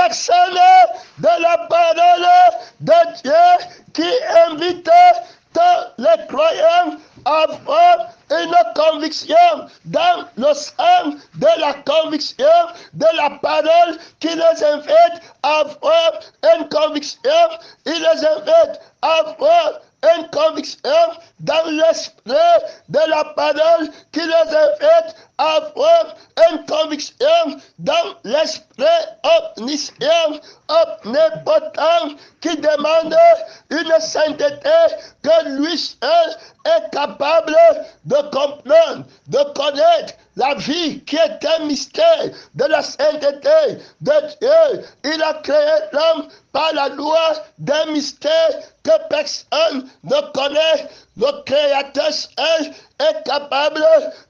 personne de la parole de Dieu qui invite tous les croyants à avoir une conviction dans le sens de la conviction de la parole qui les invite à avoir une conviction, il les invite à avoir une conviction dans l'esprit de la parole qui les invite à avoir une conviction dans l'esprit omniscient, omnipotent, qui demande une sainteté que lui seul est capable de comprendre, de connaître la vie qui est un mystère de la sainteté de Dieu. Il a créé l'homme par la loi d'un mystère que personne ne connaît. Le Créateur seul est capable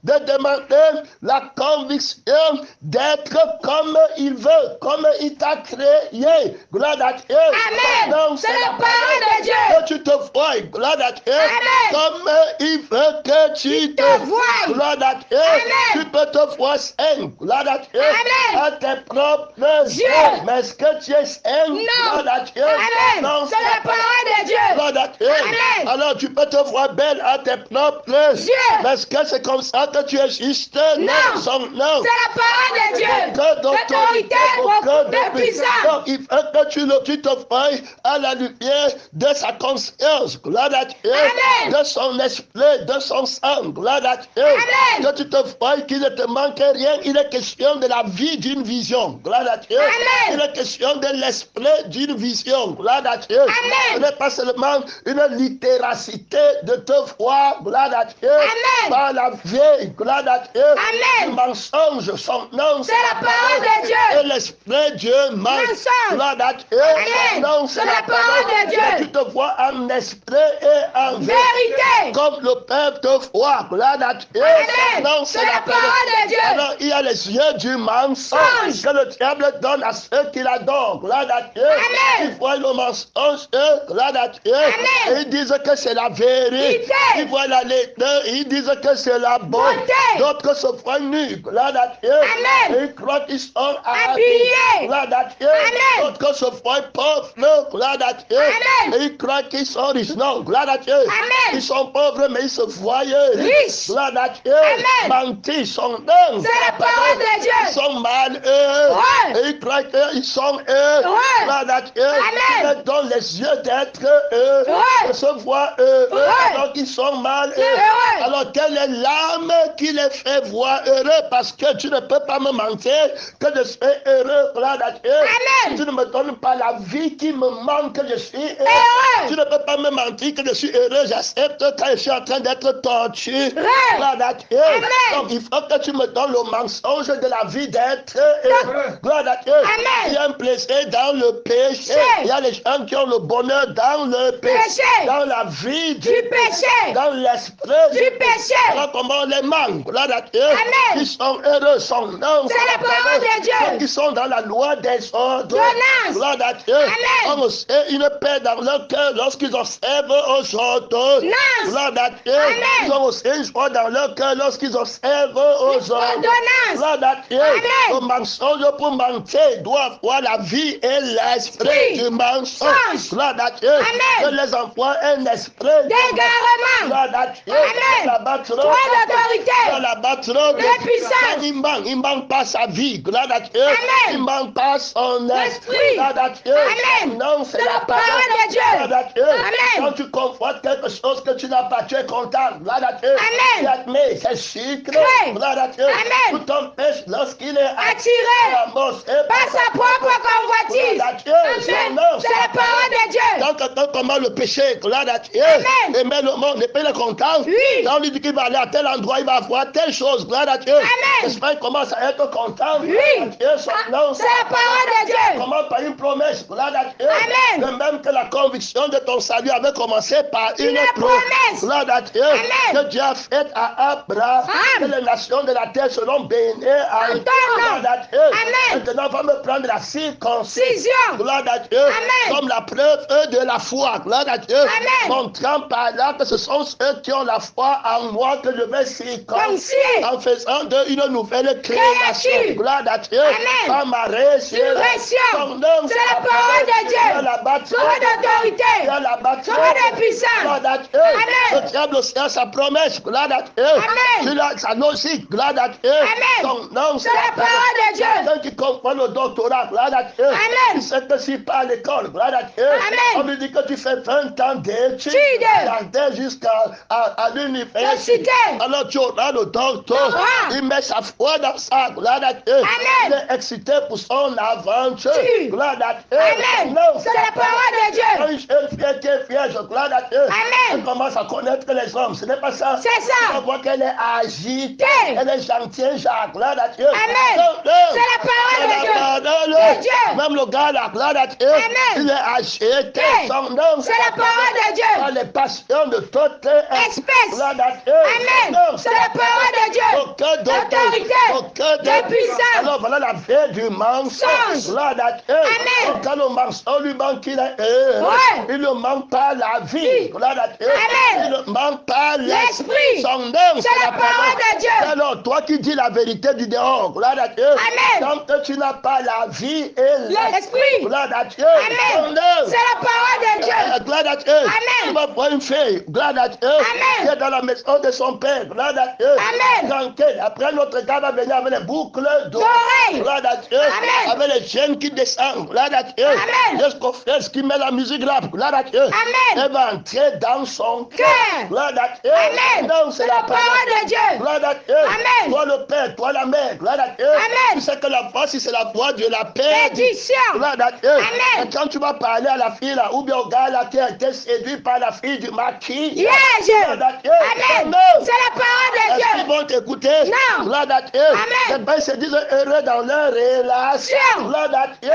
de demander la conviction d'être comme il veut, comme il t'a créé. Gloire à Dieu. Amen. C'est la parole de Dieu. Que tu te vois, gloire à Dieu. Amen. Comme il veut que tu te vois. Gloire à Dieu. Amen. Tu peux te voir saint. Gloire à Dieu. Amen. À tes propres Dieu. yeux. Mais est-ce que tu es saint? Non. Gloire à Dieu. Amen. Non, C'est la parole de Dieu. gloire à Dieu. Amen. Alors tu peux te voir belle à tes propres Dieu. Mais est-ce que c'est comme ça que tu es juste? Non. Non. C'est la parole de Dieu. Que d'autorité, de puissance. Donc, il faut que tu te vois à la lumière de sa conscience, gloire à Dieu, Amen. de son esprit, de son sang, gloire à Dieu. Amen. Que tu te vois qu'il ne te manque rien. Il est question de la vie d'une vision, gloire à Dieu. Amen. Il est question de l'esprit d'une vision, gloire à Dieu. Amen. Ce n'est pas seulement une littéracité de te voir, gloire à Dieu, Amen. par la vieille, gloire à Dieu. Amen. Le mensonge, son nom, C'est la parole de Dieu. et l'esprit Dieu Mensonge. gloire à Dieu. Amen. Non, C'est la parole de Dieu. Tu te vois en esprit et en Vérité. comme le Père te voit, gloire à Dieu. Amen. Non, C'est la parole de Dieu. Alors, il y a les yeux du mensonge que le diable donne à ceux qui l'adorent, gloire à Dieu. Amen. Ils voient le mensonge, gloire à Dieu. Amen. Et ils disent que c'est la vérité. Ils voient la laideur, ils disent que c'est la bonne. D'autres se voient nus, gloire à Dieu. Amen. Et ils croient qu'ils sont Habillés. gloire à Dieu. Amen. D'autres se voient pauvres, gloire à Dieu. Amen. Et ils croient qu'ils sont riches. Non, gloire à Dieu. Amen. Ils sont pauvres, mais ils se voient riches. Gloire à Dieu. Amen. Mentis sont dingues. C'est la parole de Dieu. Ils sont malheureux. Ouais. Et ils croient qu'ils sont heureux. Ouais. Gloire à Dieu. Amen. Il leur donne les yeux d'être heureux. Ouais. De se voir heureux. Ouais. Alors qu'ils sont malheureux. Ouais. Alors quelle est l'âme qui les fait voir heureux? Parce que tu ne peux pas me mentir que je suis heureux. Gloire à Dieu. Amen. Tu ne me donnes pas la vie qui me manque, que je suis heureux. Tu ne peux pas me mentir que je suis heureux. J'accepte quand je suis en train d'être torturé. Gloire à Dieu. Amen. Donc il faut que tu me donnes le mensonge de la vie d'être heureux. Gloire à Dieu. Amen. Il y a un plaisir dans le péché. Il y a les gens qui ont le bonheur dans le péché. Dans la vie du péché. Dans l'esprit Du péché. Alors comment on les manque? Gloire à Dieu. Amen. Ils sont heureux, son nom. C'est la parole de Dieu. Ceux qui sont dans la loi des ordres. Ordonnances. Gloire à Dieu. Amen. On sait une paix dans leur cœur lorsqu'ils observent aux ordres. Gloire à Dieu. Amen. Ils ont aussi une joie dans leur cœur lorsqu'ils observent aux ordres. Gloire à Dieu. Amen. Le mensonge pour mentir doit avoir la vie et l'esprit du mensonge. Gloire à Dieu. Amen. Que les envoie un esprit d'égarement. Gloire à Dieu. Amen. La trop. Toi d'autorité. La trop. De puissance. Il manque pas sa vie. Gloire à Dieu. Amen. Il manque pas son esprit. Gloire à Dieu. Amen. Non, c'est la parole de Dieu. Gloire à Dieu. Amen. Quand tu confortes quelque chose que tu n'as pas, tu es content. Gloire à Dieu. Amen. Tu admets, c'est sucré. Gloire à Dieu. Amen. Tout ton péché lorsqu'il est attiré par sa propre convoitise. Amen. C'est la parole de Dieu. Quand quelqu'un commet le péché, gloire à Dieu. Amen. Et même le monde n'est pas content. Oui. Quand on lui dit qu'il va aller à tel endroit, il va voir telle chose, gloire à Dieu. Amen. J'espère qu'il commence à être content. Oui. Gloire à Dieu, son nom. C'est la parole de Dieu. Comment par une promesse, gloire à Dieu. Amen. De même que la conviction de ton salut avait commencé par une promesse. Gloire à Dieu. Amen. Que Dieu a fait à Abraham. Que les nations de la terre seront bénies à ton nom. Gloire à Dieu. Amen. Maintenant, on va me prendre la circoncision. Cision. Gloire gloire à Dieu, comme la preuve de la foi, gloire à Dieu, montrant par là que ce sont ceux qui ont la foi en moi que je vais circoncire en faisant d'eux une nouvelle création, gloire à Dieu, par ma résurrection. C'est la parole de Dieu, parole d'autorité, parole de puissance. Gloire à Dieu. Le diable aussi a sa promesse, gloire à Dieu. Sa logique, gloire à Dieu. Son nom, c'est la parole de Dieu. Quelqu'un qui comprend le doctorat, gloire à Dieu. Il sait que s'il part à l'école, gloire à Dieu. On lui dit que tu fais 20 ans d'études, jusqu'à l'université. Alors tu auras le docteur. Il met sa foi dans ça, gloire à Dieu. Il est excité pour son aventure, gloire à Dieu. C'est la parole de Dieu. Quand une jeune fille qui est vierge, gloire à Dieu, elle commence à connaître les hommes. Ce n'est pas ça. C'est ça. On voit qu'elle est agitée. Elle est gentille, Jacques, gloire à Dieu. C'est la parole de Dieu. Même le gars là, gloire à Dieu, il est agité. Son nom, c'est la parole de Dieu. Par les passions de toute espèce. Gloire à Dieu. C'est la parole de Dieu. Aucun d'autorité, de puissance. Alors voilà la vie du mensonge. Gloire à Dieu. Quand le mensonge lui manque, il ne manque pas la vie. Gloire à Dieu. Il ne manque pas l'esprit. Son nom, c'est la parole de Dieu. Alors toi qui dis la vérité du dehors, gloire à Dieu. Tant que tu n'as pas la vie et l'esprit, gloire à Dieu. C'est la parole de Dieu. Gloire à Dieu. Tu vas voir une fille, gloire à Dieu, qui est dans la maison de son père, gloire à Dieu. Tranquille. Après notre gars va venir avec les boucles d'oreilles, gloire à Dieu. Avec les chaînes qui descendent, gloire à Dieu. Jusqu'au frère qui met la musique là, gloire à Dieu. Elle va entrer dans son cœur, gloire à Dieu. Non, c'est la parole de Dieu. Gloire à Dieu. Toi le père, toi la mère, gloire à Dieu. Tu sais que la voix, si c'est la voix de la perdition, gloire à Dieu. Et quand tu vas parler à la fille là, ou bien au gars là qui a été séduit par la fille du maquis, gloire à Dieu. C'est la parole de Dieu. Est-ce qu'ils vont t'écouter? Non. Gloire à Dieu. Les pères se disent heureux dans leur relation. Gloire à Dieu.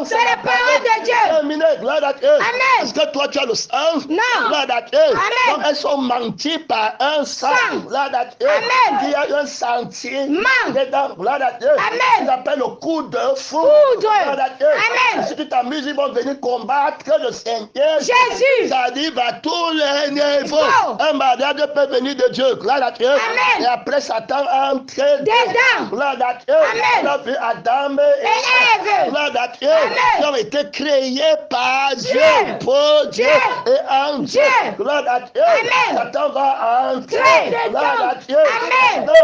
C'est la parole de Dieu. Terminé. Gloire à Dieu. Est-ce que toi tu as le sang? Non. Gloire à Dieu. Donc elles sont menties par un sang. Gloire à Dieu. Il y a un sentiment dedans. Gloire à Dieu. Ils appellent le coup de foudre. Gloire à Dieu. Si tu t'amuses, ils vont venir combattre le Seigneur. Jésus. Ça arrive à tous les niveaux. Un mariage peut venir de Dieu. Gloire à Dieu. Et après Satan entre dedans. Gloire à Dieu. On a vu Adam et Ève. Gloire à Dieu. Ils ont été créés par Dieu. Pour Dieu. Et en Dieu. Gloire à Dieu. Satan va entrer. Gloire à Dieu.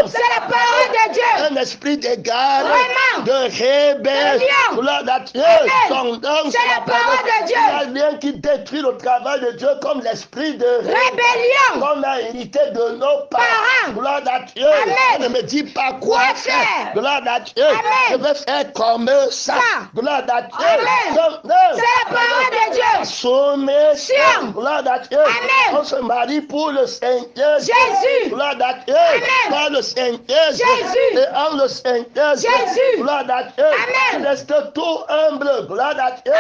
C'est la parole de Dieu. Un esprit d'égaré, de rébelle. Gloire à Dieu. Son nom, c'est la parole de Dieu. Il n'y a rien qui détruit le travail de Dieu comme l'esprit de rébellion qu'on a hérité de nos parents. Gloire à Dieu. Ne me dis pas quoi faire. Gloire à Dieu. Je vais faire comme ça. Gloire à Dieu. C'est la parole de Dieu. Soumission. Gloire à Dieu. On se marie pour le Seigneur Jésus. Gloire à Dieu. Par le Seigneur Jésus. Et en le Seigneur Jésus. Gloire à Dieu. Reste tout humble. Gloire à Dieu.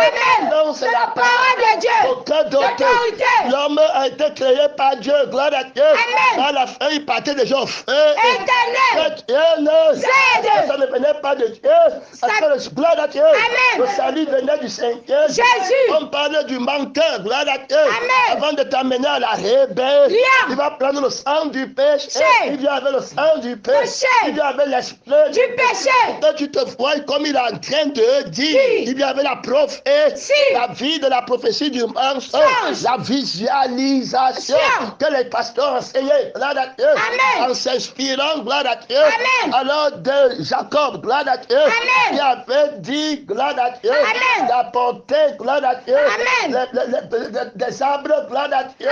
Donc c'est la parole de Dieu. Aucun d'autorité. L'homme a été créé par Dieu. Gloire à Dieu. À la fin, il partait déjà au feu. Éternel. Dieu ne ça ne venait pas de Dieu. Parce que gloire à Dieu. Le salut venait du Seigneur. Jésus. On parlait du menteur. Gloire à Dieu. Avant de t'amener à la rébellion, il va prendre le sang du péché. Il vient avec le sang du péché. Il vient avec l'esprit du péché. Quand tu te vois comme il est en train de dire, il vient avec la prophétie, la vie de la prophétie du mensonge, la visualisation que les pasteurs enseignaient, gloire à Dieu, en s'inspirant, gloire à Dieu, alors de Jacob, gloire à Dieu, qui avait dit, gloire à Dieu, d'apporter, gloire à Dieu, des arbres, gloire à Dieu,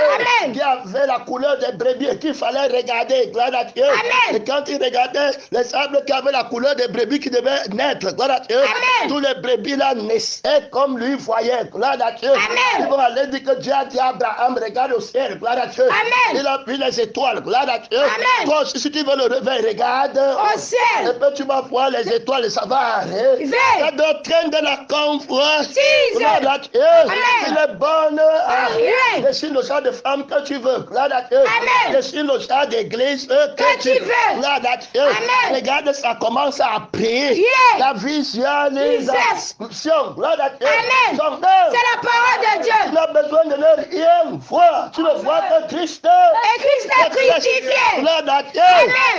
qui avaient la couleur des brebis et qu'il fallait regarder, gloire à Dieu. Et quand il regardait les arbres qui avaient la couleur des brebis qui devaient naître, gloire à Dieu, tous les brebis là naissaient comme lui voyait, gloire à Dieu. Ils vont aller dire que Dieu a dit à Abraham, regarde au ciel, gloire à Dieu. Il a vu les étoiles, gloire à Dieu. Toi aussi, si tu veux le réveil, regarde. Au ciel. Et puis tu vas voir les étoiles, ça va arrêter. La doctrine de la convoitise. Amen. Il est bonne à rien. dessine le genre de femme que tu veux. Amen. Dessine le genre d'église que tu veux. Amen. Regarde, ça commence à prier. Yeah. La visualisation. Amen. C'est la parole de Dieu. Tu n'as besoin de ne rien voir. Tu ne vois que Christ. Et Christ est crucifié. Amen.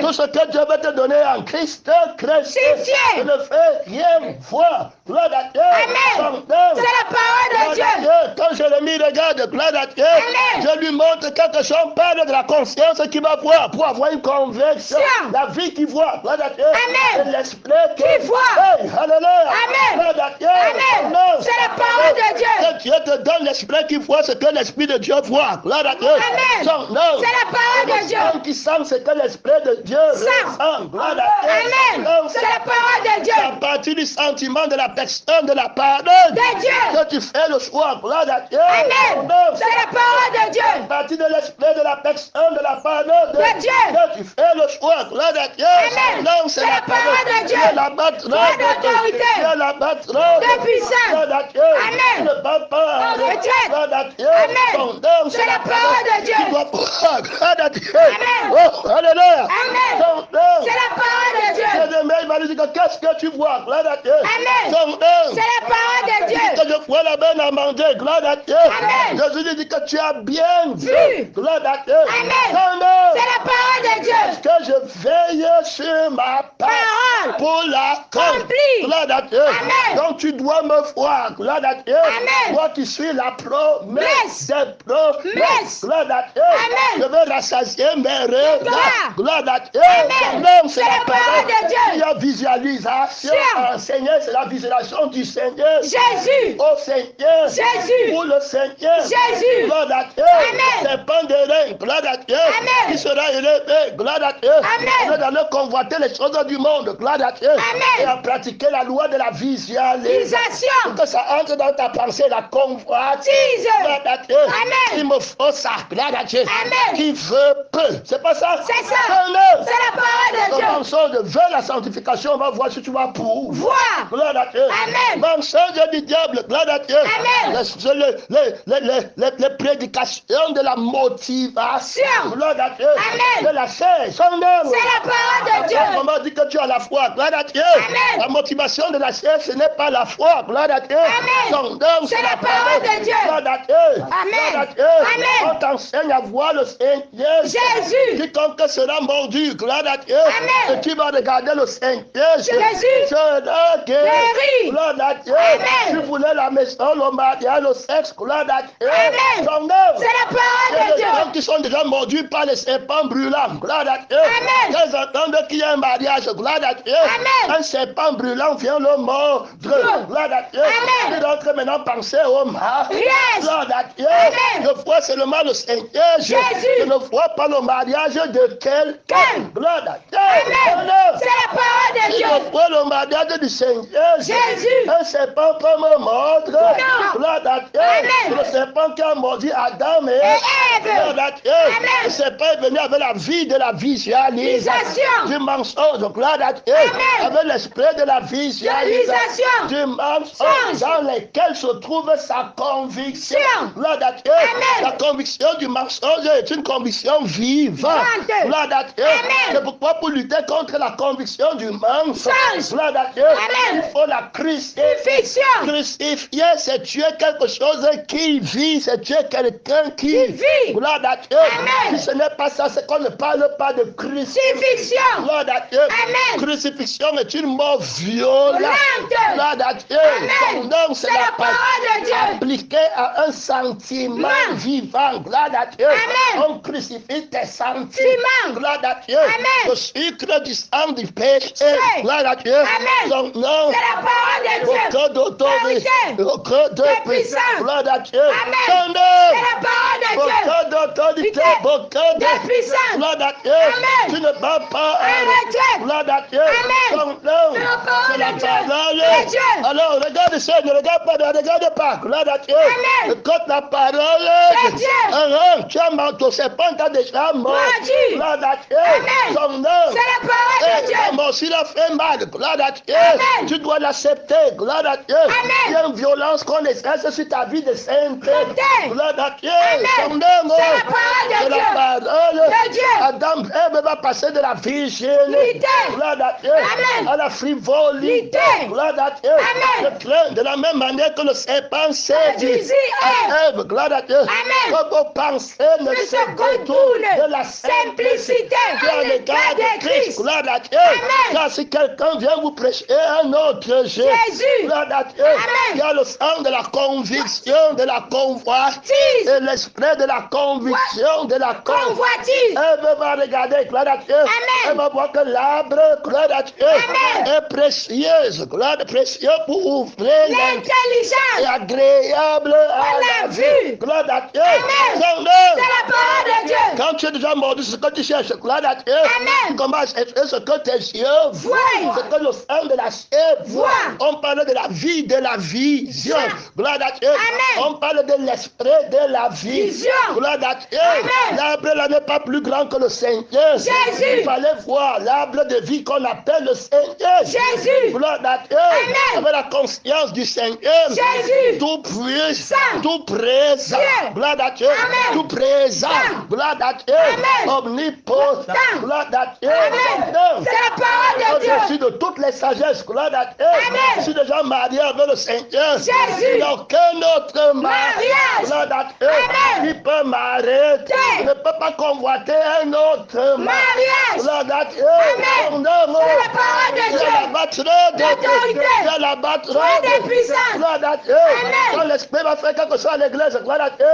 Tout ce que Dieu veut te donner en Christ, crucifié. Tu ne fais rien voir. Amen. C'est la parole de Dieu. Quand Jérémie regarde, je lui montre quelque chose, parle de la conscience qui va voir pour avoir une conviction. La vie qui voit. Amen. L'esprit qui voit. Hey, alléluia. Amen. Amen. C'est la parole de Dieu. Que Dieu te donne l'esprit qui voit ce que l'esprit de Dieu voit. Amen. C'est la parole de Dieu. Qui sent ce que l'esprit de Dieu ressent. Amen. C'est la parole de Dieu. C'est à partir du sentiment de la personne, de la parole de Dieu que tu fais le choix. Amen. C'est la parole de Dieu. À partir de l'esprit de la personne, de la parole de Dieu que tu fais le choix. Amen. C'est la parole de Dieu. La Pas d'autorité. La battra. De puissance. Amen. Le papa. Amen. C'est la parole de Dieu. Amen. Oh, alléluia. Amen. C'est la parole de Dieu. Il va lui dire qu'est-ce que tu vois? Amen. C'est la parole de Dieu. Que je vois la bonne à manger. Gloire à Dieu. Amen. Jésus lui dit que tu as bien vu. Gloire à Dieu. Amen. C'est la parole de Dieu. Est-ce que je veille sur ma parole pour l'accomplir? Gloire à Dieu. Amen. Donc tu dois me voir. Gloire à Dieu. Amen. Moi qui suis la promesse des promesses. Gloire à Dieu. Amen. Je veux rassasier mes rêves. Gloire à Dieu. Amen. C'est la parole de Dieu. Il y a visualisation. Enseigner, c'est la visualisation du Seigneur. Jésus. Au Seigneur. Jésus. Pour le Seigneur. Jésus. Gloire à Dieu. Amen. C'est pas de rein. Gloire à Dieu. Amen. Qui sera élevé. Gloire à Dieu. Amen. On est dans le convoiter les choses du monde. Gloire à Dieu. Amen. Et à pratiquer la loi de la visualisation. Pour que ça entre dans ta pensée, la convoitise. Gloire à Dieu. Amen. Il me faut ça. Gloire à Dieu. Amen. Qui veut peut. C'est pas ça? C'est ça. Amen. C'est la parole de Dieu. Commençons de vers la sanctification. On va voir si tu vas pour. Voir. Gloire à Dieu. Amen. Mensonge du diable. Gloire à Dieu. Amen. Les prédications de la motivation. Gloire à Dieu. Amen. De la chair. Son œuvre. C'est la parole de Dieu. Comment dit que tu as la foi. Gloire à Dieu. Amen. La motivation de la chair, ce n'est pas la foi. Gloire à Dieu. Amen. Son œuvre, c'est la parole de Dieu. Gloire à Dieu. Amen. Gloire à Dieu. Amen. On t'enseigne à voir le Seigneur. Jésus. Quiconque sera mordu. Gloire à Dieu. Amen. Et tu vas regarder le Seigneur. Jésus. Sera guéri. Gloire à Dieu. Amen. Tu voulais la maison, le mariage, le sexe. Gloire à Dieu. Amen. Son œuvre. C'est la parole de Dieu. Les gens qui sont déjà mordus par les serpents brûlants. Gloire à Dieu. Amen. Ils entendent qu'il y a un mariage. Gloire à Dieu. Amen. Un serpent brûlant vient le mordre. Gloire à Dieu. Amen. Tu dois maintenant penser au mariage. Yes. Gloire à Dieu. Amen. Je vois seulement le Seigneur. Jésus. Je ne vois pas le mariage de quelqu'un. Gloire à Dieu. Amen. C'est la parole de Dieu. Je vois le mariage du Seigneur. Jésus. Un serpent peut me mordre. Non. Gloire à Dieu. Amen. Le serpent qui a mordu Adam et Ève. Gloire à Dieu. Amen. Le serpent est venu avec la vie de la visualisation. Du mensonge. Gloire à Dieu. Amen. Avec l'esprit de la visualisation. Du mensonge dans lequel se trouve sa conviction. Gloire à Dieu. Amen. La conviction du mensonge est une conviction vivante. Gloire à Dieu. C'est pourquoi pour lutter contre la conviction du mensonge, gloire à Dieu, Amen. il faut la crucifixion. Crucifier, c'est tuer quelque chose qui vit, c'est tuer quelqu'un qui vit. Gloire à Dieu. Amen. Si ce n'est pas ça, c'est qu'on ne parle pas de crucifixion. Gloire à Dieu. Amen. Crucifixion est une mort violente. Gloire à Dieu. Amen. Son nom, c'est la parole de Dieu. Appliquée à un sentiment vivant. Gloire à Dieu. Amen. On crucifie tes sentiments. Gloire à Dieu. Amen. Le sucre cause du sang du péché. Gloire à Dieu. Son nom. C'est la parole de Dieu. Aucun d'autorité. Aucun de puissance. Gloire à Dieu. Son nom. C'est la parole de Dieu. Aucun d'autorité. Aucun de puissance. Gloire à Dieu. Tu ne vas pas arrêter. Gloire à Dieu. Son nom. C'est la parole de Dieu. Alors, regarde ça. Ne regarde pas. Ne regarde pas. Gloire à Dieu. Écoute la parole de Dieu. Tu as mort. Ton serpent t'a déjà mort. Gloire à Dieu. Son nom. C'est la parole de Dieu. Bon, s'il a fait mal, gloire à Dieu, tu dois l'accepter, gloire à Dieu. Il y a une violence qu'on exerce sur ta vie de sainteté, gloire à Dieu. Son nom, c'est la parole de Dieu. Adam et Ève va passer de la virginité, gloire à Dieu, à la frivolité, gloire à Dieu. Je crains de la même manière que le serpent séduit à Ève, gloire à Dieu. Que vos pensées ne se détournent de la simplicité de l'égard de Christ, gloire à Dieu. Car si quelqu'un vient vous prêcher un autre Jésus, gloire à Dieu, il y a le sang de la conviction, de la convoitise, et l'esprit de la conviction, de la convoitise. Elle va regarder, gloire à Dieu. Elle va voir que l'arbre, gloire à Dieu, est précieuse, gloire précieuse pour ouvrir l'intelligence et agréable à la vue, gloire à Dieu. C'est la parole de Dieu. Quand tu es déjà mordu, ce que tu cherches, gloire à Dieu, tu commences à chercher ce que tes yeux voient, ce que le sang de la chair voit. On parle de la vie, de la vision, gloire à Dieu. On parle de l'esprit, de la vision, gloire à Dieu. L'arbre là n'est pas plus grand que le Seigneur. Il fallait voir l'arbre de vie qu'on appelle le Seigneur. Jésus. Gloire à Dieu. Avec la conscience du Seigneur. Jésus. Tout puissant, tout présent, gloire à Dieu. Tout présent, gloire à Dieu. Omnipotent, gloire à Dieu. C'est la parole de Dieu. Je suis de toutes les sagesses, gloire à Dieu. Je suis déjà marié avec le Seigneur. Jésus. Il n'y a aucun autre mariage, gloire à Dieu, qui peut m'arrêter. Je ne peux pas convoiter un autre mariage, gloire à Dieu. C'est la parole de Dieu. La batterie de la batterie de puissance, gloire à Dieu. Quand l'esprit va faire quelque chose à l'église, gloire à Dieu.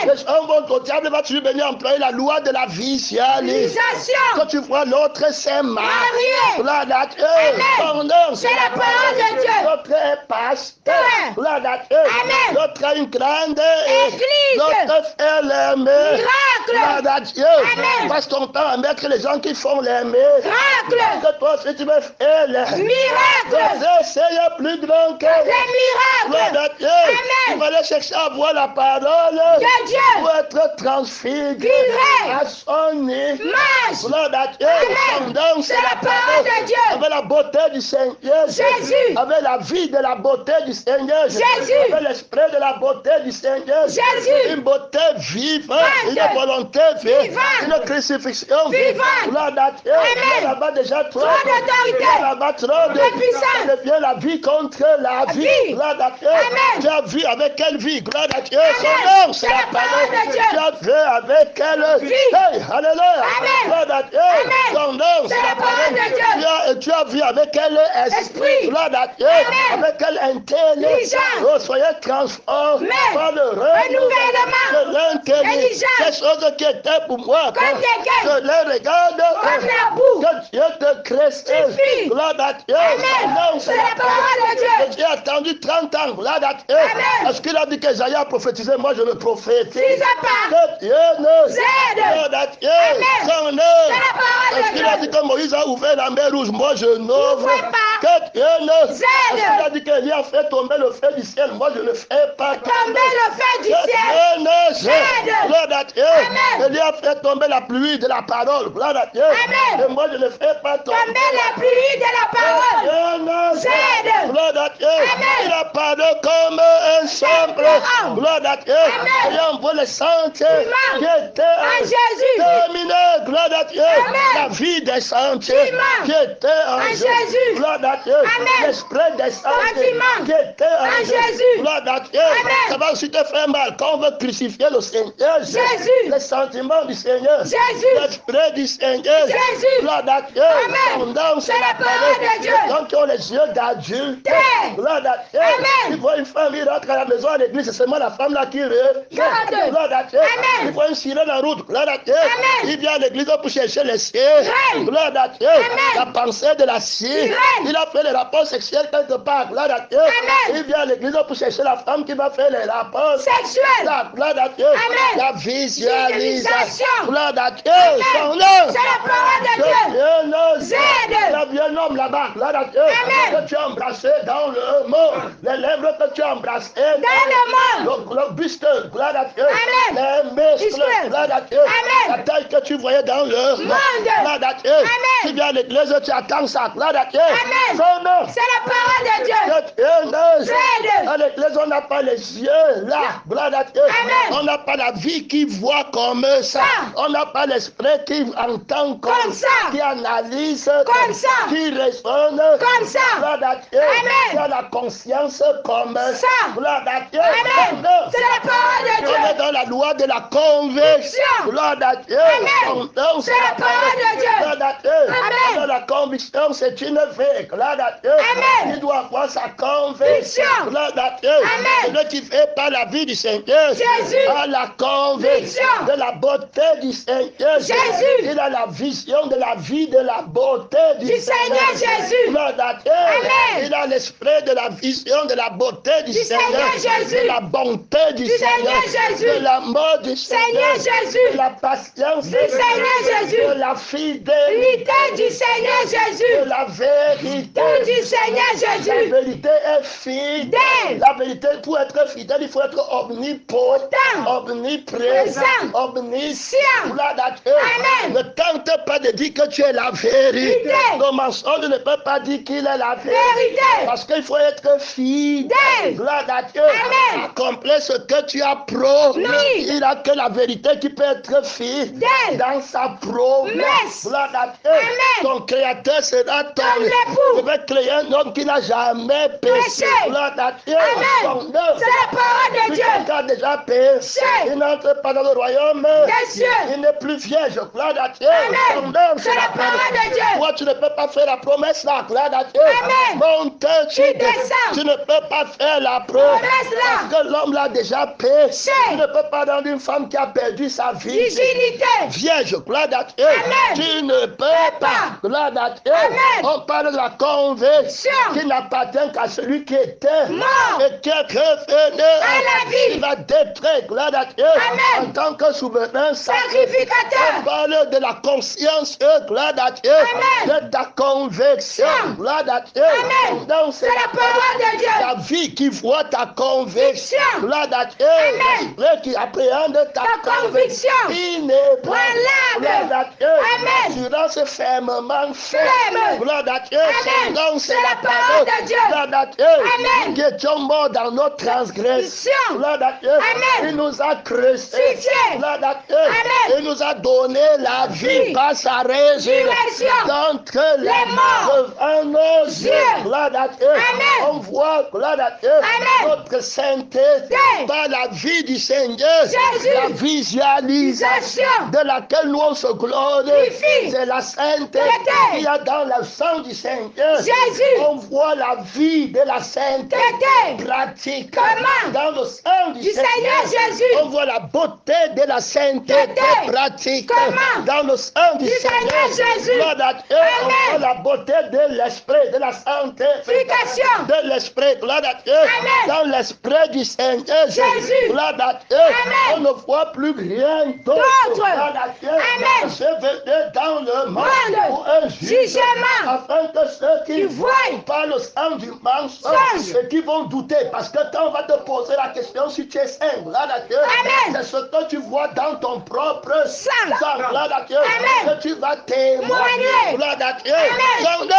Les gens vont au diable, va tu venir employer la loi de la visualisation. Quand tu vois l'autre c'est marié, gloire à Dieu. C'est la parole de Dieu. L'autre est pasteur, gloire à Dieu. L'autre a une grande église. L'autre fait les miracles, gloire à Dieu. Passe ton temps à mettre les gens qui font les miracles. Que toi aussi tu veux faire les miracles. C'est plus grand que les miracles. Gloire à Dieu. Il fallait chercher à voir la parole de Dieu pour être transfiguré à son image. Gloire à Dieu. C'est la parole de Dieu. Avec la beauté du Seigneur Jésus. Avec la vie de la beauté du Seigneur Jésus. Avec l'esprit de la beauté du Seigneur Jésus. Une beauté vivante, une volonté vivante, une crucifixion vivante. Gloire à Dieu. Il y a là-bas déjà trop d'autorité. Il y a là-bas trop de puissance. Ça devient la vie contre la vie. Gloire à Dieu. Tu as vu avec quelle vie? Gloire à Dieu. Son nom, c'est la parole de Dieu. Tu as vu avec quelle vie? Hey, alléluia. Gloire à Dieu. Son nom, c'est la parole de Dieu. Tu as vu avec quel esprit? Gloire à Dieu. Avec quelle intelligence? Oh, soyez transformés par le renouvellement de l'intelligence. Ces choses qui étaient pour moi, je les regarde que Dieu te crée. Gloire à Dieu. C'est la parole de Dieu. J'ai attendu 30 ans. Gloire à Dieu. Est-ce qu'il a dit qu'Esaïe a prophétisé? Moi, je le prophétise. Que Dieu nous aide. Gloire à Dieu. Son nom. Est-ce qu'il a dit que Moïse a ouvert la mer rouge? Moi, je n'ouvre pas. Que Dieu nous aide. Est-ce qu'il a dit qu'Élie a fait tomber le feu du ciel? Moi, je ne fais pas tomber le feu du ciel. Que Dieu nous aide. Gloire à Dieu. Élie a fait tomber la pluie de la parole. Gloire à Dieu. Et moi, je ne fais pas tomber la pluie de la parole. Dieu nous aide. Gloire à Dieu. Il a parlé comme un simple. Gloire à Dieu. Il a envoyé le sang qui était en Jésus. Terminé. Gloire à Dieu. La vie des saints qui était en Jésus. Gloire à à Dieu. Amen. L'esprit des saints Sentiment. qui était en Jésus. Gloire à Dieu. Amen. Ça va aussi te faire mal quand on veut crucifier le Seigneur. Jésus. Les sentiments du Seigneur. Jésus. L'esprit du Seigneur. Jésus. Gloire à Dieu. Amen. Condamne C'est la parole de Dieu. Donc qui ont les yeux d'adulte. Terre. Gloire à Dieu. Amen. Il voit une femme, il rentre à la maison à l'église, c'est seulement la femme là qui regarde. Gloire à Dieu. Amen. Il voit une sirène en route. Gloire à Dieu. Amen. Il vient à l'église pour chercher les cieux. Sirène. Gloire à Dieu. Amen. La pensée de la cire. Sirène. Il a fait les rapports sexuels quelque part. Gloire à Dieu. Amen. Il vient à l'église pour chercher la femme qui va faire les rapports Sexuel. Gloire à Dieu. Amen. La visualisation. Gloire à Dieu. Amen. Son nom. C'est la parole de Dieu. Z. Il y a bien un homme là-bas. Gloire à Dieu. Amen. Que tu as embrassé dans le monde. Les lèvres que tu as embrassées Dans le monde. Le buste. Gloire à Dieu. Amen. Les muscles. Muscles. Gloire à Dieu. Amen. La taille que tu voyais dans le Monde. Gloire à Dieu. Amen. Tu viens à l'église, tu attends ça. Gloire à Dieu. Amen. Son nom. C'est la parole de Dieu. Dieu. Z. À l'église, on n'a pas les yeux là. Gloire à Dieu. Amen. On n'a pas la vie qui voit comme ça. On n'a pas l'esprit qui entend Comme ça. qui analyse Comme ça. qui raisonne Comme ça. Gloire à Dieu. Amen. Qui a la conscience comme Ça. Gloire à Dieu. Amen. C'est la parole de On est Dieu. dans la loi de la conviction. Gloire à Dieu. Amen. Donc, C'est la parole de Dieu. Gloire à Dieu. Amen. Dans la conviction, c'est une vie. Gloire à Dieu. Amen. Il doit avoir sa conviction. Conviction. Gloire à Dieu. Amen. Ce qui fait par la vie du Seigneur. Jésus. A la conviction Conviction. de la beauté du Seigneur. Jésus. Il a la vision de la vie de la beauté du Seigneur Jésus. Gloire à Dieu. Amen. Il a l'esprit de la vision de la beauté du Seigneur Jésus. De la bonté du Seigneur Jésus. De l'amour du Seigneur Jésus. De la patience Du Seigneur Jésus. De la fidélité. L'unité du Seigneur De Jésus. la vérité. Tout du Seigneur La Jésus. vérité est fidèle. La vérité, pour être fidèle, il faut être omnipotent, omniprésent, omniscient. Gloire à Dieu. Amen. Ne tente pas de dire que tu es la vérité. Fidèle. Le mensonge ne peut pas dire qu'il est la vérité. Vérité. Parce qu'il faut être fidèle. Fidèle. Gloire à Dieu. Amen. Accomplir ce que tu as promis. Oui. Il n'a que la vérité qui peut être fidèle dans sa promesse. Gloire à Dieu. Amen. Ton créateur sera ton Comme l'époux. Je vais créer un homme qui n'a jamais péché. Péché. Gloire à Dieu. Amen. Ton œuvre. C'est la parole de Celui Dieu. qui a déjà péché, il n'entre pas dans le royaume Des cieux. Il n'est plus vierge. Gloire à Dieu. Amen. Ton œuvre, C'est la parole de Dieu. Toi, tu ne peux pas faire la promesse là. Gloire à Dieu. Amen. Monte, tu descends. Tu ne peux pas faire la Promesse promesse là. parce que l'homme l'a déjà péché. C'est. Tu ne peux pas dans une femme qui a perdu sa vie. Virginité. Vierge, gloire à Dieu. Amen. Tu ne peux pas. Gloire à Dieu. Amen. On parle de la conviction Sûr. qui n'appartient qu'à celui qui était Mort. et qui est revenu À la vie. Il va d'être, gloire à Dieu, Amen. en tant que souverain Sacrificateur. On parle de la conscience, gloire à Dieu, Amen. de ta conviction, Sûr. gloire à Dieu. Amen. Donc, C'est la parole de Dieu. ta vie qui voit ta conviction, Conviction. gloire à Dieu, Amen. l'esprit qui appréhende ta Ta conviction. inébranlable, gloire à Dieu, Amen. l'assurance fermement Ferme. ferme, gloire à Dieu. Amen. Donc, C'est la parole de Dieu. gloire à Dieu. Amen. Nous étions morts dans nos transgressions, gloire à Dieu. Amen. Il nous a crucifiés, Crucifiés. gloire à Dieu. Amen. Il nous a donné la vie Vie. par sa résurrection. Résurrection. D'entre Les morts. devant nos yeux, Dieu. gloire à Dieu. Amen. On voit, gloire à Dieu, Amen. notre sainteté Dieu. par la vie du Seigneur, Jésus. la visualisation de laquelle nous on se glorie. Glorifie. C'est la sainteté Sainteté. qu'il y a dans le sang du Seigneur. Jésus. On voit la vie de la sainteté Sainteté. pratique Comment? dans le sang du Seigneur Jésus. On voit la beauté de la sainteté Sainteté. pratique Comment? dans le sang du Seigneur Jésus. Gloire à Dieu. On Amen. voit la beauté de l'esprit, de la Sanctification. de l'esprit. Gloire à Dieu. Amen. Dans l'esprit du Seigneur Jésus. Gloire à Dieu. Amen. On ne voit plus rien d'autre. D'autre. Gloire à Dieu. Amen. Je venais dans le monde pour un Jugement. afin que ceux qui Qui voient par le sang du mensonge Songe. et qui vont douter parce que quand on va te poser la question si tu es saint, gloire à Dieu, Amen. c'est ce que tu vois dans ton propre Sang. gloire à Dieu, Amen. que tu vas témoigner, Témoigner. gloire Gloire à Dieu. Amen. Son nom,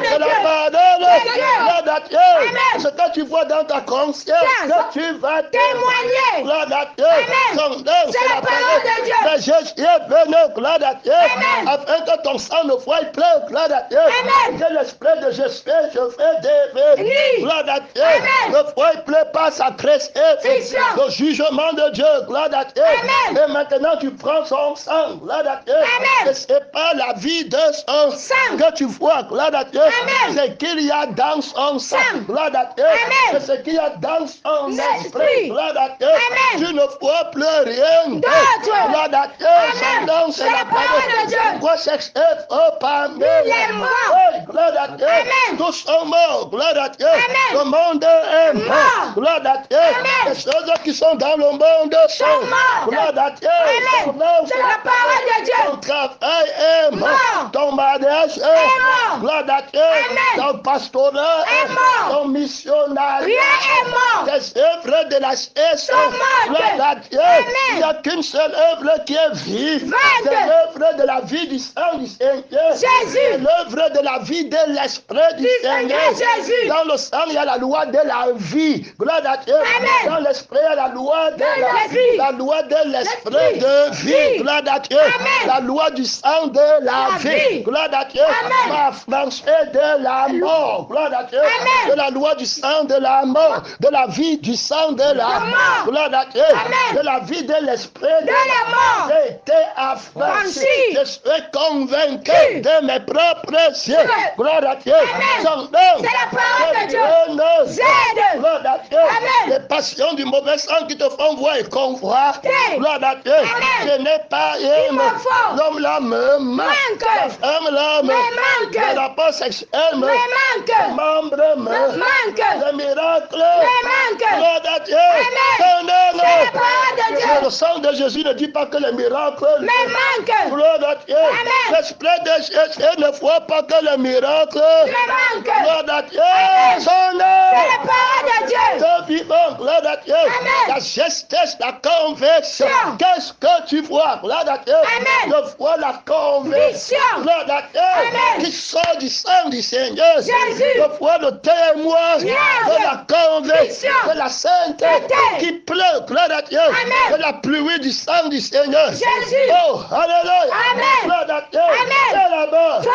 C'est la parole de Dieu. Gloire à Dieu. Amen. Ce que tu vois dans ta conscience, que tu vas témoigner. Gloire à Dieu. Amen. Son nom, C'est la parole de Dieu. Mais Jésus est venu, gloire à Dieu, Amen. afin que ton sang ne soit plein, gloire à Dieu. Amen. Que l'esprit de Jésus, je fais des Oui. gloire à Dieu. Amen. Ne soit plein par sa grâce et Puissant. le jugement de Dieu, gloire à Dieu. Amen. Et maintenant tu prends son sang, gloire à Dieu. Amen. Et c'est pas la vie de son Sang. que tu vois, gloire à Dieu. Amen. C'est qu'il y a dans son sang, Sang. gloire à Dieu. Amen. C'est ce qu'il y a dans son esprit, L'esprit. gloire à Dieu. Amen. Tu ne vois plus rien D'autre. gloire à Dieu. Amen. Son nom, c'est la parole de Dieu. Pourquoi chercher parmi les morts. Oui, gloire à Dieu. Amen. Tous sont morts, gloire à Dieu. Amen. Le monde est mort, Mort. gloire à Dieu. Amen. Les choses qui sont dans le monde sont mortes. gloire à Dieu. Amen. Son nom, C'est la parole de Dieu. Ton travail est mort. Mort. Ton mariage est mort. gloire à Dieu. Amen. Ton pastorat Est mort. ton missionnaire Rien est mort. tes œuvres de la chair sont mortes. gloire à Dieu. Amen. Il n'y a qu'une seule œuvre qui est vive. Vaincre. C'est l'œuvre de la vie du sang du Seigneur. Jésus. C'est l'œuvre de la vie de l'esprit du Seigneur. Jésus. Dans le sang, il y a la loi de la vie. Gloire à Dieu. Amen. Dans l'esprit, il y a la loi de la la vie. vie. La loi de l'esprit L'esprit. de vie. Vie. Gloire à Dieu. Amen. La loi du sang de la La vie. vie. Gloire à Dieu. Amen. Ma affranchie de la mort. Gloire à Dieu. Amen. De la loi du sang de la mort. De la vie du sang de la mort. Gloire à Dieu. Amen. De la vie de l'esprit De la mort. J'ai été affranchi. Franchi. Je suis convaincu Oui. de mes propres yeux. Oui. Gloire à Dieu. Amen. Son nom. C'est la parole de Dieu. nous Aide. Gloire à Dieu. Amen. Les passions du mauvais sang qui te font voir et qu'on voit. Oui. Gloire à Dieu. Amen. Je n'ai pas Il me faut. l'homme là me manque. Manque. La femme là me manque. Le rapport sexuel me Me manque. membre me manque. Le miracle. Me manque. Gloire à Dieu. Amen. Son nom. C'est la parole de Dieu. Mais le sang de Jésus ne dit pas que les miracles. Me manque. Gloire à Dieu. Amen. L'esprit de Jésus ne voit pas que les miracles. Me manque. Gloire à Dieu. Amen. Son C'est nom. la parole de Dieu. Dieu vivant, gloire à Dieu. Amen. La justesse, la conviction. Vision. Qu'est-ce que tu vois? Gloire à Dieu. Amen. Je vois la conviction. Vision. Gloire à Dieu. Amen. Qui sort du sang du Seigneur. Jésus. Je vois le témoin Yes. de la conviction Vision. de la sainteté Sainteté. qui pleut, gloire à Dieu. Amen. De la pluie du sang du Seigneur. Jésus. Oh, alléluia. Amen. Gloire à Dieu. Amen. C'est là-bas. Toi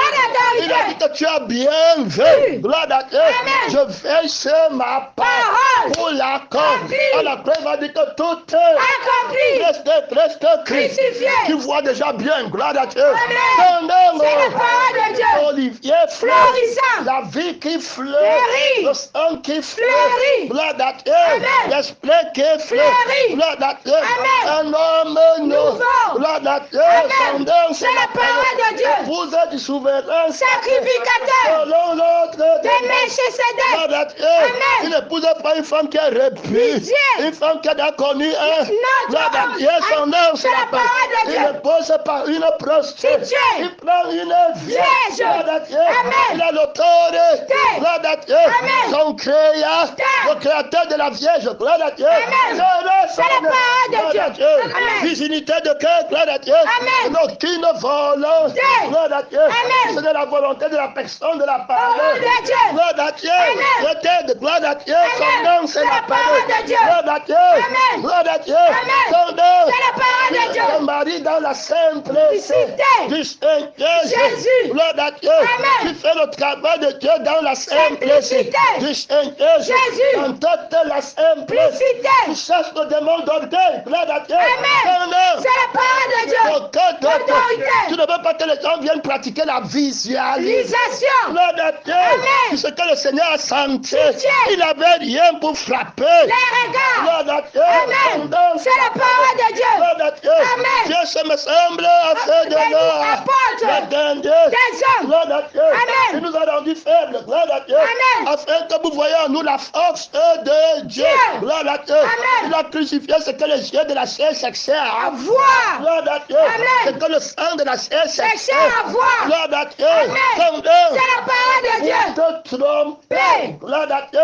Il a dit l'autorité. que tu as bien fait. Oui. Gloire à Dieu. Amen. Je veille sur ma part Parole. pour la cause. Accompli. À la preuve, va dire que tout Accompli. reste Christ. Crucifié. Tu vois déjà bien. Gloire à Dieu. Amen. Ton nom, C'est la parole de Dieu. Olivier Florissant. La vie qui fleurit. Fleurit. Le sang qui fleurit. Fleurit. Gloire à Dieu. Amen. L'esprit qui fleurit. Fleurit. Gloire à Dieu. Amen. Un homme Nouveau. Gloire à Dieu. Amen. Son nom, C'est la parole de Dieu. Épouse du souverain. Sacrificateur. Selon l'autre De Melchisédek. Gloire à Dieu. Amen. Il n'épouse pas une femme qui est répue. Dieu. Une femme qui a déjà connu un. Notre Gloire à homme. Dieu. Son nom, c'est la parole. de Il Dieu. n'épouse pas une prostituée. Dieu. Il prend une vierge. Vierge. Gloire à Dieu. Amen. Il a l'autorité. Dieu. Gloire à Dieu. Amen. Son créateur. Dieu. Le créateur de la vierge. Gloire à Dieu. Amen. C'est la parole de Gloire à Dieu. Amen. Virginité de cœur. Gloire à Dieu. Amen. Aucune volonté. Dieu. Gloire à Dieu. Amen. C'est de la volonté de la personne de la Au parole. nom de Dieu. Gloire à Dieu. Amen. Je t'aide. Gloire à Dieu. Son Amen. nom, c'est C'est la la parole. parole de Dieu. Gloire à Dieu. Amen. Gloire à Dieu. Amen. Son nom. C'est la parole de Dieu. Ton mari dans la simplicité Simplicité. du Seigneur. Jésus. Gloire à Dieu. Amen. Tu fais le travail de Dieu dans la simplicité Simplicité. du Seigneur. Jésus. Dans toute la simplicité. Tu Simplicité. cherches le démon d'orgueil. Gloire à Dieu. Amen. Son nom. C'est la parole de Dieu. Tu Autorité. ne veux pas que les gens viennent pratiquer la visualisation. Réalisation. Gloire à Dieu. Amen. C'est ce que le Seigneur a senti. Dieu. Il n'avait rien pour frapper. Les regards. Gloire à Dieu. Amen. C'est la parole de Dieu. Gloire à Dieu. Amen. Dieu, ce me semble, a fait de Des nous apôtres. des Des hommes. Gloire à Dieu. Amen. Il nous a rendus faibles. Gloire à Dieu. Amen. Afin que vous voyez en nous la force de Dieu. Dieu. Gloire à Dieu. Amen. Il a crucifié ce que les yeux de la chair sexuelle À a voir. Gloire à Dieu. Amen. C'est que le sang de la chair C'est sexuelle. à voir. Gloire à Dieu. Amen. Son nom. C'est la parole de Dieu. te tromper. Gloire à Dieu.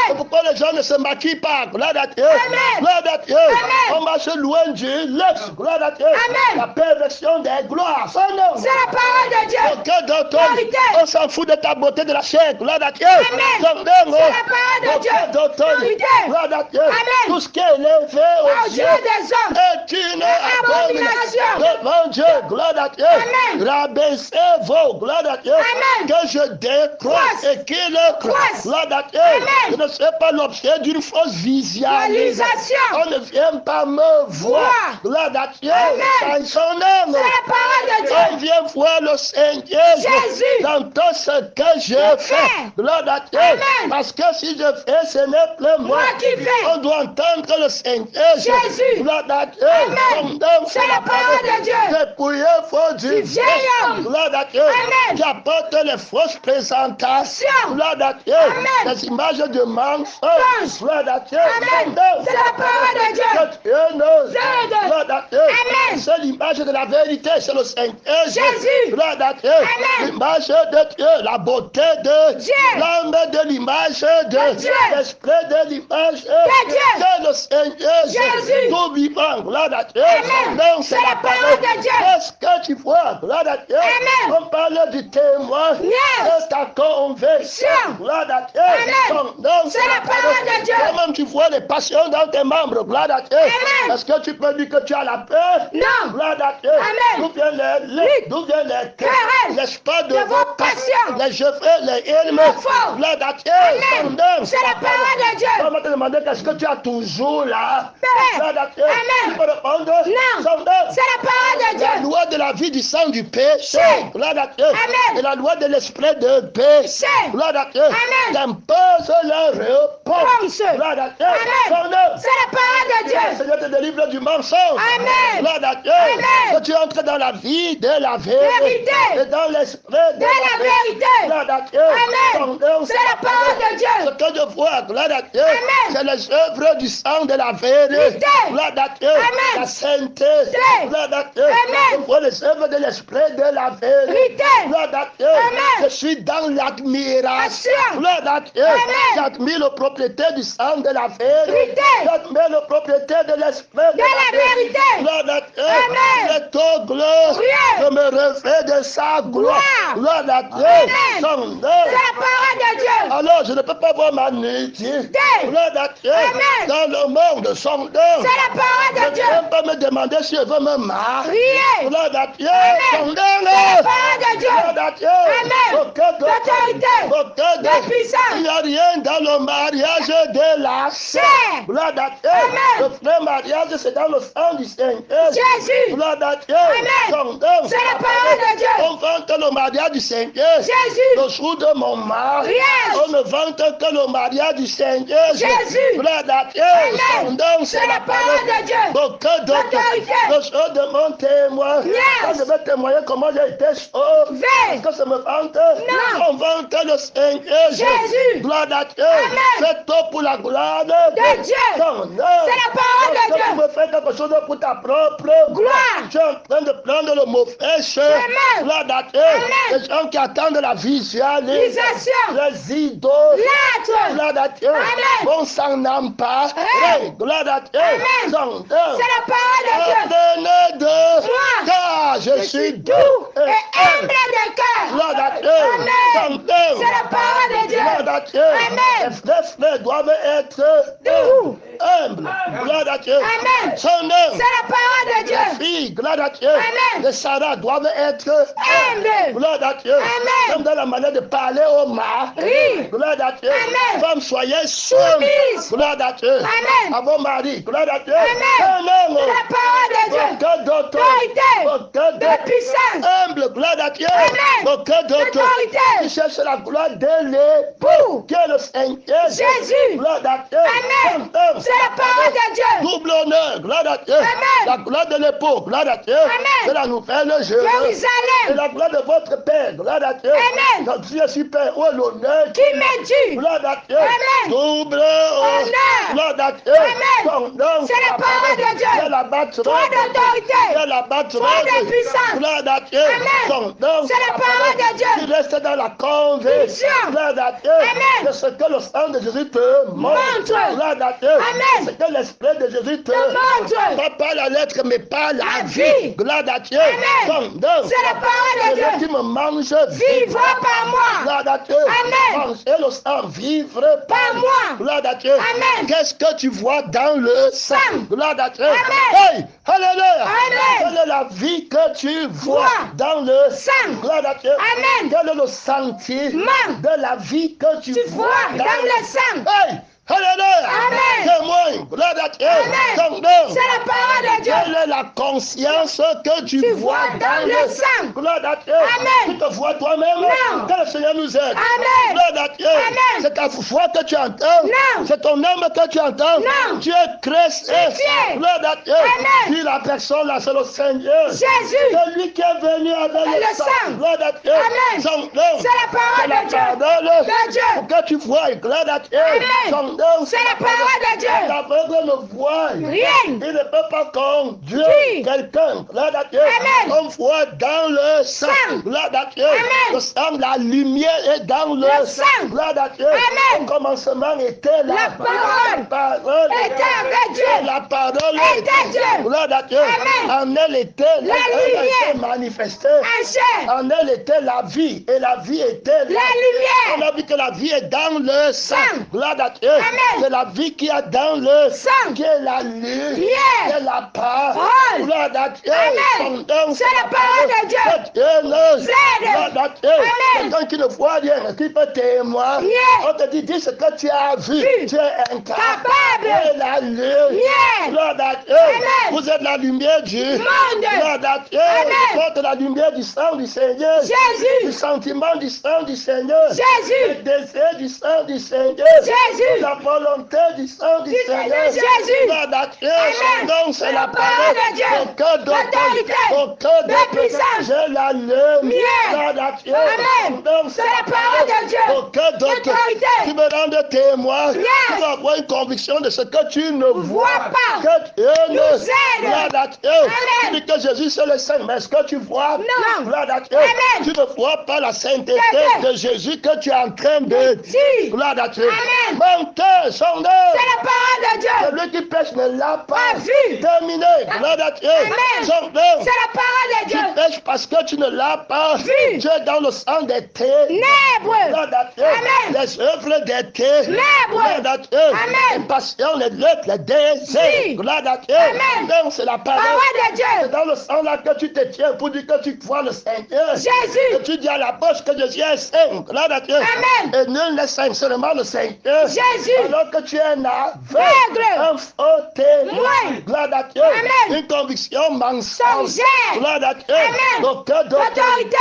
C'est pourquoi les gens ne se maquillent pas. Gloire à Dieu. Gloire à Dieu. On marche loin du luxe. Gloire à Dieu. La perversion des gloires. C'est la parole de Dieu. Aucun d'entre eux, on s'en fout de ta beauté de la chair. Gloire à Dieu. C'est la parole de Dieu. Aucun d'entre eux, gloire à Dieu. Tout ce qui est élevé aux yeux des hommes est une abomination devant Dieu. Gloire à Dieu. Rabaissez-vous. Gloire à Dieu. Que je décroisse et qu'il croisse. Gloire à Dieu. Je ne serai pas l'objet d'une fausse visualisation. On ne vient pas me voir. Gloire à Dieu. Dans son âme. On vient voir le Seigneur dans tout ce que je fais. Gloire à Dieu. Parce que si je fais, ce n'est plus moi qui fais. On doit entendre le Seigneur Jésus. Gloire à Dieu. C'est la parole de Dieu. Dépouillez-vous du vieil homme. Gloire à Dieu. Qui apporte les fausses présentations. Gloire à Dieu. Les images de mensonges. Gloire à Dieu. C'est la parole de Dieu. Que Dieu nous aide. Gloire à Dieu. C'est l'image de la vérité. C'est le Seigneur Jésus. Gloire à Dieu. L'image de Dieu. La beauté de Dieu. L'âme de l'image de Dieu. L'esprit de l'image de Dieu. C'est le Seigneur Jésus. Tout vivant. Gloire à Dieu. Donc c'est la parole de Dieu. Qu'est-ce que tu vois? Gloire à Dieu. On parle du témoin de ta conversion. Gloire à Dieu. Donc c'est la parole de Dieu. Toi-même tu vois les passions dans tes membres. Gloire à Dieu. Est-ce que tu peux dire que tu as la peur? Non. Gloire à Dieu. D'où viennent les querelles? N'est-ce pas de vos passions? Les cheveux, les ennemis. Gloire à Dieu. C'est la parole de Dieu. On va te demander qu'est-ce que tu as toujours là. Gloire à Dieu. Tu peux répondre? Non. C'est la parole de Dieu. La loi de la vie du sang du péché. Gloire à Dieu. Et la loi de l'esprit de paix. Gloire à Dieu. T'impose leur réponse. Gloire à Dieu. C'est la parole de Dieu. Le Seigneur te délivre du mensonge. Gloire à Dieu. Que tu entres dans la vie de la vérité. Et dans l'esprit de la vérité. Gloire à Dieu. C'est la parole de Dieu. Ce que je vois, gloire à Dieu, c'est les œuvres du sang de la vérité. Gloire à Dieu. La sainteté. Gloire à Dieu. Je vois les œuvres de l'esprit de la vérité. Gloire à Dieu. Je suis dans l'admiration. Gloire à Dieu. J'admire la propriété du sang de la vérité. J'admire la propriété de l'esprit de la vérité. Gloire à Dieu. C'est ton gloire. Je me refais de sa gloire. Gloire à Dieu. Son nom. C'est la parole de Dieu. Alors, je ne peux pas voir ma nudité. Gloire à Dieu. Dans le monde, son nom. C'est la parole de Dieu. Je ne peux pas me demander si je veux me marier. Gloire à Dieu. Son nom. C'est la parole de Dieu. Gloire à Dieu. D'autorité. De puissance. Il n'y a rien dans le mariage de la chair. Gloire à Dieu. Le vrai mariage, c'est dans le sang du Seigneur. Jésus. Gloire à Dieu. Son nom. C'est la parole de Dieu. On vante le mariage du Seigneur. Jésus. Le jour de mon mariage. On ne vante que le mariage du Seigneur. Jésus. Gloire à Dieu. Son nom, C'est la parole de Dieu. Donc, le jour de mon témoin. Quand je vais témoigner comment j'ai été sauvé. Est-ce que ça me vante? Non. On vante le Seigneur. Jésus. Gloire à Dieu. C'est tout pour la gloire de Dieu. Son nom. C'est la parole de Dieu. Tu veux faire quelque chose pour ta propre gloire. Tu es en train de prendre le mauvais chemin. Gloire à Dieu. Les gens qui attendent la visualisation. Les idoles. Gloire à Dieu. On s'en empare. Gloire à Dieu. Son nom. C'est la parole de Dieu. Apprenez de moi. Car je suis doux et humble de cœur. Gloire à Dieu. Amen. C'est la parole de Dieu. Gloire à Dieu. Amen. Les frères doivent être doux, humbles. Gloire à Dieu. Amen. Son nom. C'est la parole de Dieu. Les filles, gloire à Dieu. Amen. Les Sarah doivent être humbles. Gloire à Dieu. Amen. Comme dans la manière de parler au mari. Gloire à Dieu. Amen. Femmes, soyez soumises. Gloire à Dieu. Amen. À vos maris. Gloire à Dieu. Amen. Amen. C'est la parole de Dieu. Que d'autorité. De puissance. Humble, gloire à Dieu. Amen. Que d'autorité. Qui cherche la gloire de l'époux. Que le Seigneur. Jésus. Gloire à Dieu. Amen. C'est la parole de Dieu. Double honneur, gloire à Dieu. Amen. La gloire de l'époux, gloire à Dieu. Amen. C'est la nouvelle Jérusalem. C'est la gloire de votre Père, gloire à Dieu. Amen. Quand Dieu est super, où est l'honneur Qui m'est dû. Gloire à Dieu. Amen. Double honneur. Gloire à Dieu. Amen. C'est la parole de Dieu. C'est la batterie. Toi d'autorité. C'est la batterie. Toi de puissance. Gloire à Dieu. Amen. Son nom. C'est la parole de Dieu. Qui reste rester dans la conviction. Gloire à Dieu. De ce que le sang de Jésus te montre. Gloire à Dieu. Amen. Ce que l'esprit de Jésus te montre. Pas par la lettre, mais par la vie. Gloire à Dieu. Amen. C'est la parole de Dieu. Celui qui me mange vivra par moi. Gloire à Dieu. Amen. Manger le sang, vivre par moi. Gloire à Dieu. Amen. Qu'est-ce que tu vois dans le sang? Gloire à Dieu. Amen. Hey, alléluia. Amen. Quelle est la vie que tu vois dans le sang? Gloire à Dieu. Amen. Quel est le sentiment de la vie que tu vois dans le sang? Hey, alléluia. Amen. Témoin. Gloire à Dieu. Amen. C'est la parole de Dieu. Quelle est la conscience que tu vois dans le sang? Gloire à Dieu. Amen. Tu te vois toi-même? Non. Que le Seigneur nous aide. Amen. Gloire à Dieu. Amen. C'est ta foi que tu entends. Non. C'est ton âme que tu entends. Non. Tu es Christ. Gloire à Dieu. Amen. Puis la personne là, c'est le Seigneur. Jésus. C'est lui qui est venu avec le sang. Gloire à Dieu. Amen. Son nom. C'est la parole de Dieu. De Dieu. Pour que tu vois. Gloire à Dieu. Amen. Son nom. C'est la parole de Dieu. L'aveugle ne voit rien. Il ne peut pas conduire Oui. quelqu'un. Gloire à Dieu. Amen. On voit dans le sang. Gloire à Dieu. Amen. Le sang, la lumière est dans le sang. Gloire à Dieu. Amen. Au commencement était La parole était avec Dieu. Et la parole était Dieu. Gloire à Dieu. Amen. En elle était La lumière. manifestée. En chair. En elle était la vie. Et la vie était La lumière. On a vu que la vie est dans le sang. Gloire à Dieu. Amen. C'est la vie qui est dans le sang. Qui est la lumière. Lumière. Qui est la parole. Gloire à Dieu. Amen. C'est la parole de Dieu. Gloire à Dieu. Amen. Quelqu'un qui ne voit rien, qui peut témoigner. Yeah. On te dit, dis ce que tu as vu. Tu es incapable. Capable. Tu es la lumière. Yeah. Gloire à Dieu. Amen. Vous êtes la lumière du monde. Gloire à Dieu. Amen. Vous portez la lumière du sang du Seigneur. Jésus. Du sentiment du sang du Seigneur. Jésus. Le désir du sang du Seigneur. Jésus. La volonté du sang du Seigneur. Jésus. Gloire à Dieu. Amen. Donc c'est la parole de Dieu. Aucun L'autorité. Aucun De puissance. J'ai la lumière. Lumière. Gloire à Dieu. Amen. Donc C'est la parole de Dieu. Aucun d'autre L'autorité. qui me rende témoin. Yes. Tu vas avoir une conviction de ce que tu ne vois pas. Que Dieu Nous aide. Gloire à Dieu. Amen. Tu dis que Jésus c'est le Saint, mais est-ce que tu vois? Non. Gloire à Dieu. Amen. Tu ne vois pas la sainteté Amen. de Jésus que tu es en train de Si. Gloire à Dieu. Amen. Menteur, sondeur. C'est la parole de Dieu. Celui qui pêche ne l'a pas Pas vu. terminé. Gloire à Dieu. Amen. Sondeur. C'est la parole de Tu Dieu. pêches parce que tu ne l'as pas Vu. Tu es dans le sang des ténèbres. Ténèbres. Gloire à Dieu. Amen. Les œuvres des ténèbres. Ténèbres. Gloire à Dieu. Amen. Les passions, les luttes, les désirs. Oui. Gloire à Dieu. Amen. Donc c'est la parole. Parole de Dieu. C'est dans le sang là que tu te tiens pour dire que tu vois le Seigneur. Jésus. Que tu dis à la bouche que Jésus est saint. Gloire à Dieu. Amen. Et nul n'est saint, seulement le Seigneur. Jésus. Alors que tu es un aveugle. Aveugle. Un faux témoin. Oui. Gloire à Dieu. Amen. Une conviction mensongère. Mensongère. Gloire à Dieu. Amen. Aucun D'autorité.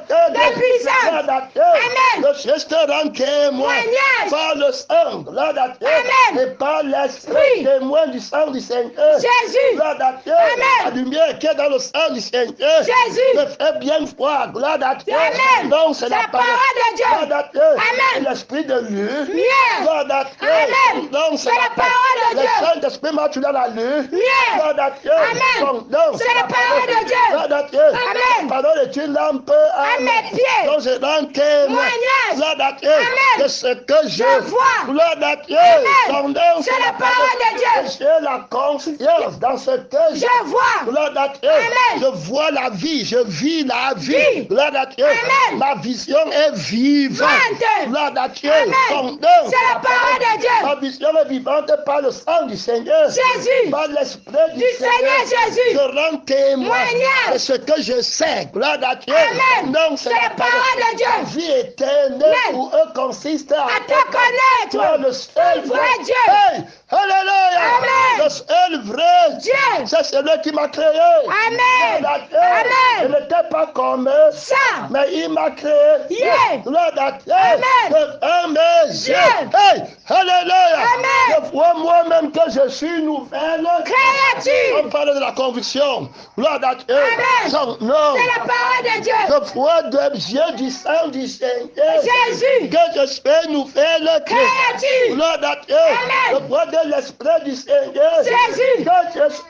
De puissance. Gloire à Dieu. Amen. Le Christ rend témoin. Témoignage. Par le sang. Gloire à Dieu. Amen. Et par l'esprit. Oui. Témoin du sang du Seigneur. Jésus. Gloire à Dieu. Amen. La lumière qui est dans le sang du Seigneur. Jésus. Me fait bien voir. Gloire à Dieu. Amen. Donc c'est C'est la la parole de Dieu. Gloire à Dieu. Amen. Et l'esprit de lumière. Lumière. Gloire à Dieu. Amen. Donc C'est la parole de Le Dieu. Saint-Esprit m'a tué dans la lumière. Lumière. Gloire à Dieu. Amen. Donc, C'est la parole de Dieu. Gloire à Dieu. Amen. La parole est une lampe À mes pieds. Donc je rends témoin. Témoignage. Gloire à Dieu. Amen. De ce que je vois. Gloire à Dieu. Amen. Son nom, C'est la parole de Dieu. J'ai la confiance dans ce que Je vois. Gloire à Dieu. Amen. Je vois la vie. Je vis la vie. Vie. Gloire à Dieu. Amen. Ma vision est vivante. Vivante. Gloire à Dieu. Amen. Son nom, C'est la parole de Dieu. Ma vision est vivante par le sang du Seigneur. Jésus. Par l'esprit du Du Seigneur Jésus. Je rends témoin Témoignage. de ce que je sais. Gloire à Dieu. Amen. Donc C'est la parole de Dieu. La vie éternelle Amen. pour eux consiste à À te connaître. toi, le seul Vrai Dieu. Hey, alléluia. Amen. Le seul vrai Dieu. C'est celui qui m'a créé. Amen. Gloire à Dieu. Amen. Je n'étais pas comme Ça. mais il m'a créé. Yeah. Gloire à Dieu. Amen. Un mes yeux. Dieu. Hey, alléluia. Amen. Je vois moi-même que je suis nouvelle. Créature. On parle de la conviction. Gloire à Dieu. Amen. Son nom. C'est la parole de Dieu. Je vois des yeux du sang du Seigneur. Jésus. Que je suis nouvelle Créature. Gloire à Dieu. Amen. Je vois des de l'Esprit du Seigneur. Jésus. Que je suis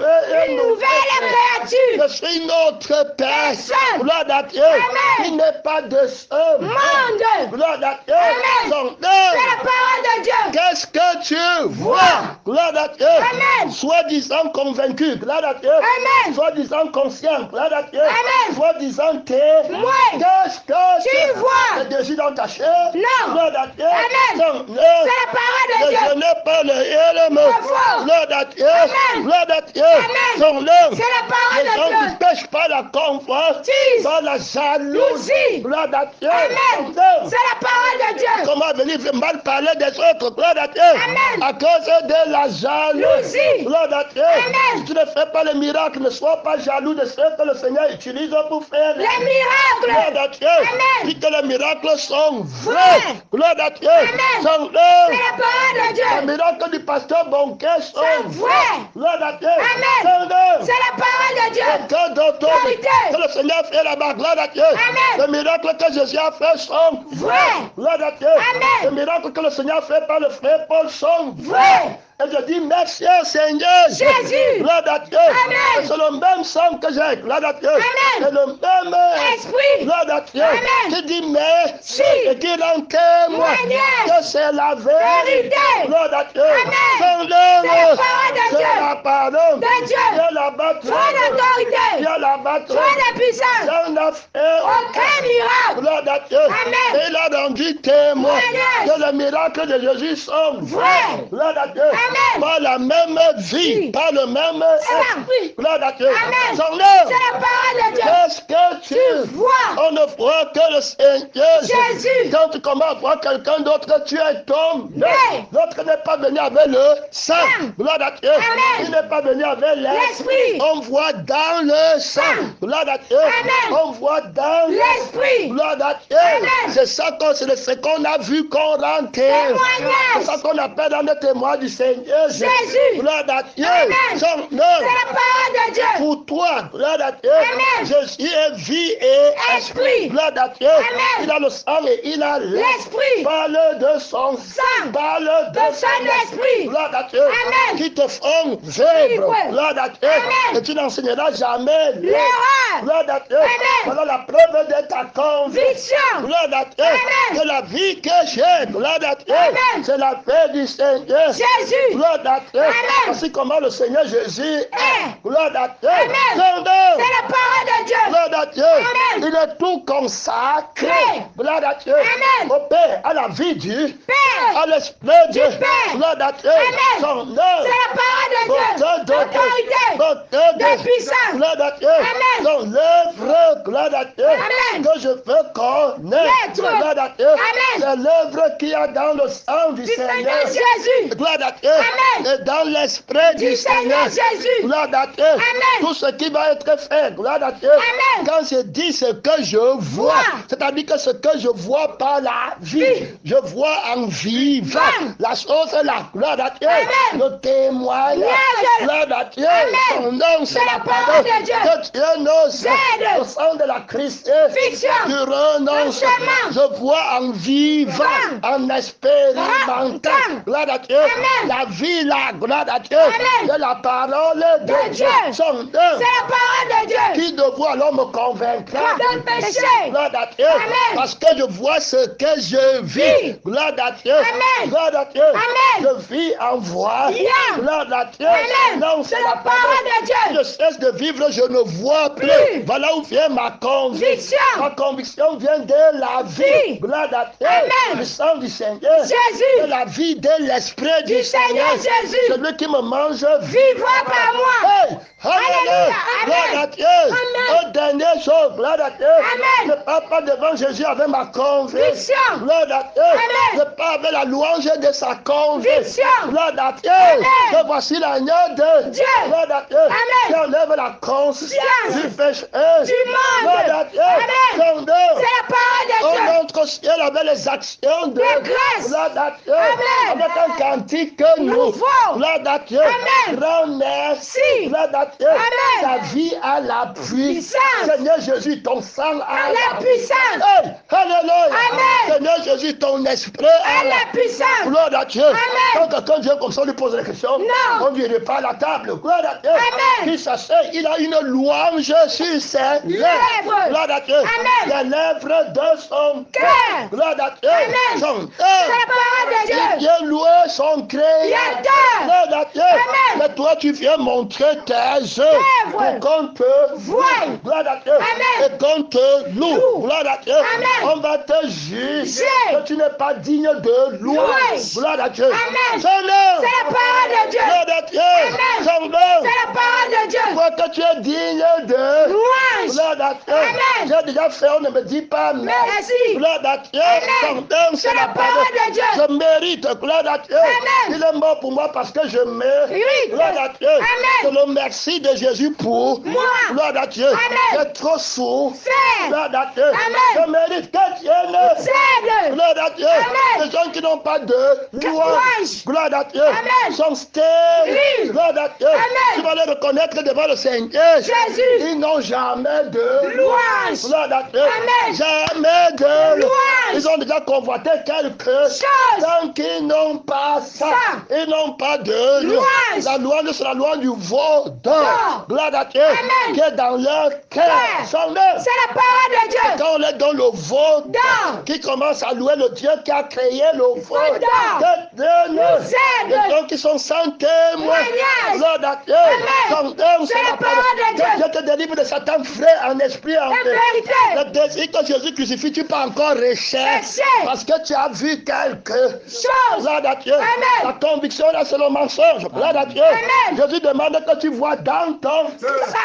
Une nouvelle créature. Je suis notre Père. Personne. Gloire à Dieu. Amen. Il n'est pas de ce Monde. Gloire à Dieu. Amen. Son C'est la œuvre. parole de Dieu. Qu'est-ce que tu vois? Gloire à Dieu. Amen. Soi-disant convaincu. Gloire à Dieu. Amen. Soi-disant conscient. Gloire à Dieu. Amen. Soi-disant témoin. Ouais. Qu'est-ce que Tu vois? C'est Jésus dans ta chair. Non. Gloire à Dieu. Amen. Son œuvre. C'est la parole de Je Dieu. n'ai pas le élément. Bravo. Gloire à Dieu. Amen. Gloire à Dieu. Amen. Son œuvre. C'est la parole Les de gens Dieu. qui ne pêchent pas la confiance Tis. dans la jalousie. Jalousie. Gloire à Dieu. Amen. Son œuvre. C'est la parole de Dieu. Comment venir mal parler des autres? Gloire à Dieu. Amen. À cause de la jalousie. Jalousie. Gloire à Dieu. Amen. Si tu ne fais pas les miracles, ne sois pas jaloux de ce que le Seigneur utilise pour faire. Les miracles. Gloire à Dieu. Amen. Dis que les miracles sont vrais. Vrai. Gloire à Dieu. Amen. Sont C'est la parole de les Dieu. miracles du pasteur Bonquet sont C'est vrai. Gloire à Dieu. Amen. Sont C'est la parole de Dieu. que d'autres Vérité. que le Seigneur fait là-bas. Gloire à Dieu. Amen. Les miracles que Jésus a fait sont Vrai. Gloire à Dieu. Amen. Les miracles que le Seigneur fait par le frère Paul sont Vrai. Et je dis merci au Seigneur. Jésus. Gloire à Dieu. Amen. C'est le même sang que j'ai. Gloire à Dieu. Amen. C'est le même Esprit. Gloire à Dieu. Amen. Qui dit merci Si. et qui rend témoin Témoignage. que c'est la vérité. Vérité. Gloire à Dieu. Amen. Son C'est la œuvre. parole de C'est Dieu. la parole De Dieu. Dieu la battu. Toi d'autorité. Dieu la battu. Toi de puissance. Dieu n'a fait Aucun miracle. Gloire à Dieu. Amen. Et il a rendu témoin Témoignage. que les miracles de Jésus sont Vrai. Gloire à Dieu. Amen. Par la même vie, Oui. par le même Esprit. Gloire à Dieu. Amen. Son C'est œuvre. la parole de Dieu. Qu'est-ce que Tu tu vois. On ne voit que le Seigneur. Jésus. Quand tu commences à voir quelqu'un d'autre, tu es tombé. Oui. L'autre n'est pas venu avec le sang. Sang. Gloire à Dieu. Amen. Il n'est pas venu avec L'esprit. On voit dans le sang. Sang. Gloire à Dieu. Amen. On voit dans L'esprit. Gloire à Dieu. Amen. C'est ça c'est ce qu'on a vu qu'on rentre. C'est ça qu'on appelle dans le témoin du Seigneur. Jésus. Gloire à Dieu. Amen. Son C'est la parole de Dieu. pour toi, gloire à Dieu, Amen. Jésus est vie et Esprit. gloire à Dieu. Amen. Il a le sang et il a L'esprit. Parle de son Sang. Parle de De son esprit. Gloire à Dieu. Amen. Qui te font vivre. Vivre. Gloire à Dieu. Amen. Et tu n'enseigneras jamais. L'erreur. Gloire à Dieu. Amen. Voilà la preuve de ta conviction. Viction. Gloire à Dieu. Amen. Que la vie que j'ai, gloire à Dieu, Amen. c'est la paix du Seigneur. Jésus. Gloire à Dieu. Amen. Voici comment le Seigneur Jésus est. Gloire à Dieu. Amen. Son C'est œuvre. la parole de Dieu. Gloire à Dieu. Amen. Il est tout consacré. Amen. Gloire à Dieu. Amen. Au Père, à la vie du Père. à l'esprit de Dieu. Père. Gloire à Dieu. Amen. Son C'est œuvre. la parole de Dieu. D'autorité. De puissance. Gloire à Dieu. Amen. Son œuvre. Gloire à Dieu. Amen. Que je veux connaître. Maître. Gloire à Dieu. Amen. C'est l'œuvre qu'il y a dans le sang du Du Seigneur Seigneur. Jésus. Gloire à Dieu. Amen. Et dans l'esprit du Du Seigneur Jésus. Gloire à Dieu. Amen. Tout ce qui va être fait. Gloire à Dieu. Amen. Quand je dis ce que je vois, Vois. c'est-à-dire que ce que je vois par la vie, Vie. je vois en vivant Vivant. la chose là. Gloire à Dieu. Amen. Le témoignage. Yes. Gloire à Dieu. Amen. Son nom, c'est la parole de Dieu. que Dieu nous Aide. au sang de la Christ. Fiction. Tu renonces. Chemin. Je vois en vivant, en expérimentant. Vivant. Gloire à Dieu. Amen. La vie là. Gloire à Dieu. Amen. De la parole de De Dieu. Dieu. Son C'est la parole de Dieu. qui de vous alors me convaincra De péché. Gloire à Dieu. Amen. Parce que je vois ce que je vis. Oui. Gloire à Dieu. Amen. Gloire à Dieu. Amen. Je vis en voix. Bien. Gloire à Dieu. Amen. Non, C'est la parole de Dieu. Je cesse de vivre, je ne vois plus. Plus. Voilà où vient ma conviction. Conviction. Ma conviction vient de la vie. Oui. Gloire à Dieu. Amen. Du sang du Seigneur. Jésus. De la vie de l'esprit du Du Seigneur Jésus. Celui qui me mange Vivra par moi. Hey, Alléluia. Alléluia. Gloire Amen. à Dieu. Amen. Une dernière chose. Gloire à Dieu. Amen. Je ne parle pas devant Jésus avec ma conviction. Viction. Gloire à Dieu. Amen. Je parle avec la louange de sa conviction. Viction. Gloire à Dieu. Amen. Que voici l'agneau de Dieu. Gloire à Dieu. Amen. Qui enlève la conscience Conscience. du péché. Du monde. Gloire à Dieu. Amen. Son Dieu. C'est la parole de On Dieu. entre au ciel avec les actions de grâce. Gloire à Dieu. Amen. Avec un cantique Nouveau. Gloire à Dieu. Amen. Grand merci. Si. Gloire à Dieu. Amen. Ta vie à la puissance. Puissance. Seigneur Jésus, ton sang à À la puissance. Hey, Alléluia. Amen. Seigneur Jésus, aussi ton esprit Elle est puissante. Gloire à Dieu. Amen. Quand quelqu'un vient comme ça, on lui pose la question. Non. On ne lui pas à la table. Gloire à Dieu. Amen. Qui s'asseye, il a une louange sur ses lèvres. Gloire à Dieu. Amen. Les lèvres de son cœur. Gloire à Dieu. Amen. Son C'est la parole de il Dieu. vient louer son créateur. Gloire à Dieu. Amen. Mais toi, tu viens montrer tes œuvres pour qu'on te voie. Gloire à Dieu. Amen. Et qu'on te loue. Gloire à Dieu. Amen. On va te juger J'ai. que tu n'es pas digne de louange. Louange. Gloire à Dieu. Amen. Son nom. C'est la parole de Dieu. Gloire à Dieu. Amen. Son nom. C'est la parole de Dieu. Toi que tu es digne de Louange. gloire à Dieu. Amen. J'ai déjà fait, on ne me dit pas Merci. Gloire à Dieu. Amen. Son nom, c'est la parole de Dieu. Je mérite, gloire à Dieu. Amen. Il est mort pour moi parce que je mérite. Oui. Gloire à Dieu. Amen. C'est le merci de Jésus pour moi. Gloire à Dieu. Amen. J'ai trop souffert. C'est. Gloire à Dieu. Amen. Je mérite que Dieu ne. C'est. Gloire à Dieu. Amen. Les gens qui n'ont pas de louange. louange. Gloire à Dieu. Amen. Sont stériles. Oui. Gloire à Dieu. Amen. Tu vas les reconnaître devant le Seigneur. Jésus. Ils n'ont jamais de Louange. Gloire à Dieu. Amen. Jamais de Louange. Ils ont déjà convoité quelque chose. Tant qu'ils n'ont pas ça, ils n'ont pas de louange. La louange, c'est la louange du veau d'or. D'or. Gloire à Dieu. Amen. Qui est dans leur cœur. Cœur. Son œuvre. C'est la parole de Dieu. Quand on est dans le veau D'or. qui commence à louer le Dieu qui a créé le veau d'or. de Nous aide. les gens qui sont sans témoin. Témoignage. Gloire à Dieu. Amen. Son œuvre, C'est la parole de Dieu. Dieu te délivre de Satan frais en esprit en La vérité. le désir que Jésus crucifie, tu peux encore rechercher parce que tu as vu quelque chose. Gloire à Dieu. Amen. La conviction là, c'est le mensonge. Gloire à Dieu. Amen. Jésus demande que tu vois dans ton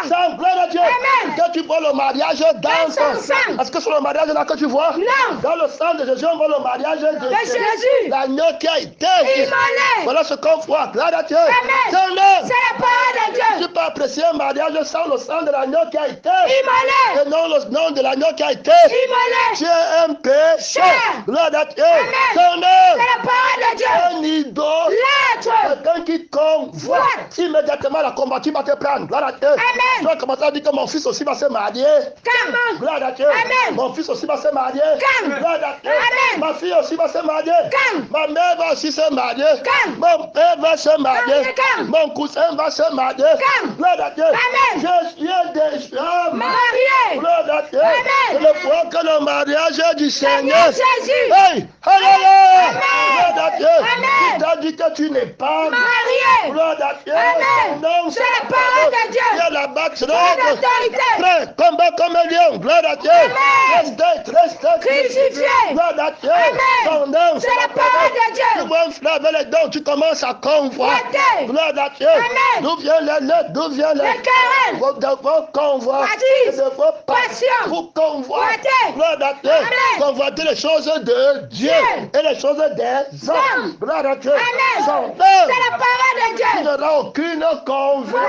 sang. Gloire à Dieu. Amen. Que tu vois le mariage dans son ton sang. Est-ce que c'est le mariage là que tu vois? Non. Dans le sang de Jésus, on voit le mariage de Jésus. L'agneau qui a été Immolé. voilà ce qu'on voit. Gloire à Dieu. Amen. Son nom. C'est la parole de Dieu. Tu peux apprécier un mariage sans le sang de l'agneau qui a été. Immolé. Et non le nom de l'agneau qui a été. Immolé. Tu es un péché. Gloire à Dieu. Amen. Son nom. C'est la parole de Dieu. Un idole. L'être. Quelqu'un qui convoite. Immédiatement la combattu va te prendre. Gloire à Dieu. Amen. Tu vas commencer à dire que mon fils aussi va se marier. Comment? Gloire à Dieu. Amen. Mon fils aussi va se marier. Calme. Gloire à Dieu. Amen. Ma fille aussi va se marier. Calme. Ma mère va aussi se marier. Calme. Mon père va se marier. Calme. Mon cousin va se marier. Calme. Gloire à Dieu. Amen. Je suis déjà Marié. Gloire à Dieu. Amen. C'est le point que le mariage du Seigneur. Seigneur Jésus. Hey, alléluia. Amen. Gloire à Dieu. Amen. Il t'a dit que tu n'es pas Marié. Gloire à Dieu. Amen. Non, C'est la parole de Dieu. Il y a la bataille. C'est l'autorité. Frère, combat comme un lion. Gloire à Dieu. Amen. Restez. Crucifié. Gloire à Dieu. Amen. Ton nom, C'est la parole de Dieu. Tu vois un frère avec les dents, tu commences à convoiter. Convoiter. Gloire à Dieu. Amen. D'où vient les lettres? D'où vient les querelles. de vos convois. Baptise. De vos Passion. Vous convoitez. Convoiter. Gloire à Dieu. Amen. Convoitez les choses de Dieu. Dieu. Et les choses des hommes. Hommes. Gloire à Dieu. Amen. Son nom. C'est la parole de Tu Dieu. n'auras aucune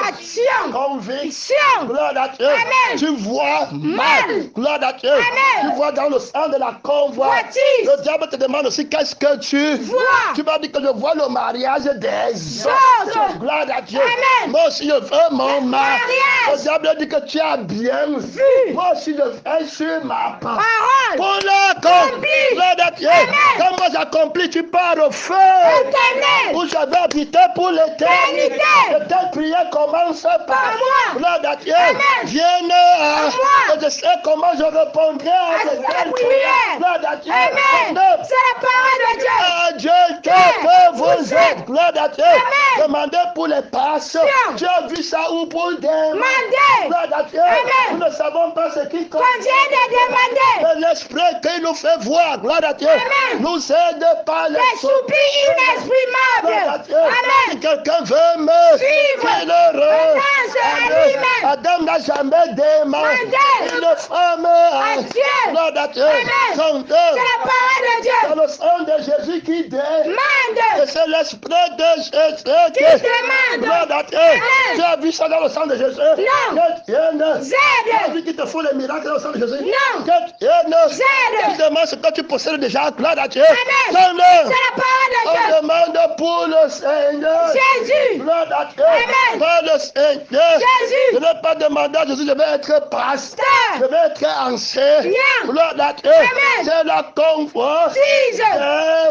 Action. conviction. Gloire à Dieu. Amen. Tu vois mal. Mal. Gloire à Dieu. Amen. Tu vois dans le sang de la convoitise. Voitise. Le diable te demande aussi qu'est-ce que tu Vois. Tu m'as dit que je vois le mariage des Autres. autres. Gloire à Dieu. Amen. Moi aussi je veux mon mariage. mariage. Le diable dit que tu as bien vu. Vu. Moi aussi je fais sur ma part. Parole. Pour l'accomplir. Accompli. Gloire à Dieu. Amen. Quand moi j'accomplis, tu pars au feu. Éternel. Où j'avais habité pour l'éternité. L'éternité. Et telle prière commence par moi. Gloire à Dieu. Amen. Vienne à moi. et je sais comment je répondrai à À de cette telles prière. prières. Gloire à Dieu. Amen. Son C'est la parole de Dieu. ah Dieu, que vous êtes. Gloire à Dieu. Amen. Demandez pour les passions. Sion. Tu as vu ça ou pour des Mandez. Gloire à Dieu. Amen. Nous ne savons pas ce qui compte. Qu'on vient de demander. Mais l'esprit qui nous fait voir. Gloire à Dieu. Amen. Nous aide par Les l'esprit. soupirs Gloire à inexprimables. Dieu. Si Amen. quelqu'un veut me Suivre. qu'il heureux. Renonce à lui-même. Adam n'a jamais demandé Mandez. une femme À Dieu. Gloire à Dieu. Amen. Son C'est la parole de Dieu. dans le sang de Jésus qui Mande. Et c'est l'esprit de Jésus qui demande. Gloire à Dieu. Tu as vu ça dans le sang de Jésus? Non. Que Dieu ne. Z. Tu as vu qu'ils te font les miracles dans le sang de Jésus? Non. Que Dieu ne. Z. Tu demandes ce que tu possèdes déjà. Gloire à Dieu. Amen. Seigneur. C'est la parole de Dieu. On demande pour le Seigneur. Jésus. Gloire à Dieu. Amen. Par le Seigneur. Jésus. Je ne vais pas demander à Jésus, je vais être pasteur. Je Pasteur. vais être ancien. Bien. Gloire à Dieu. Amen. C'est la convoitise.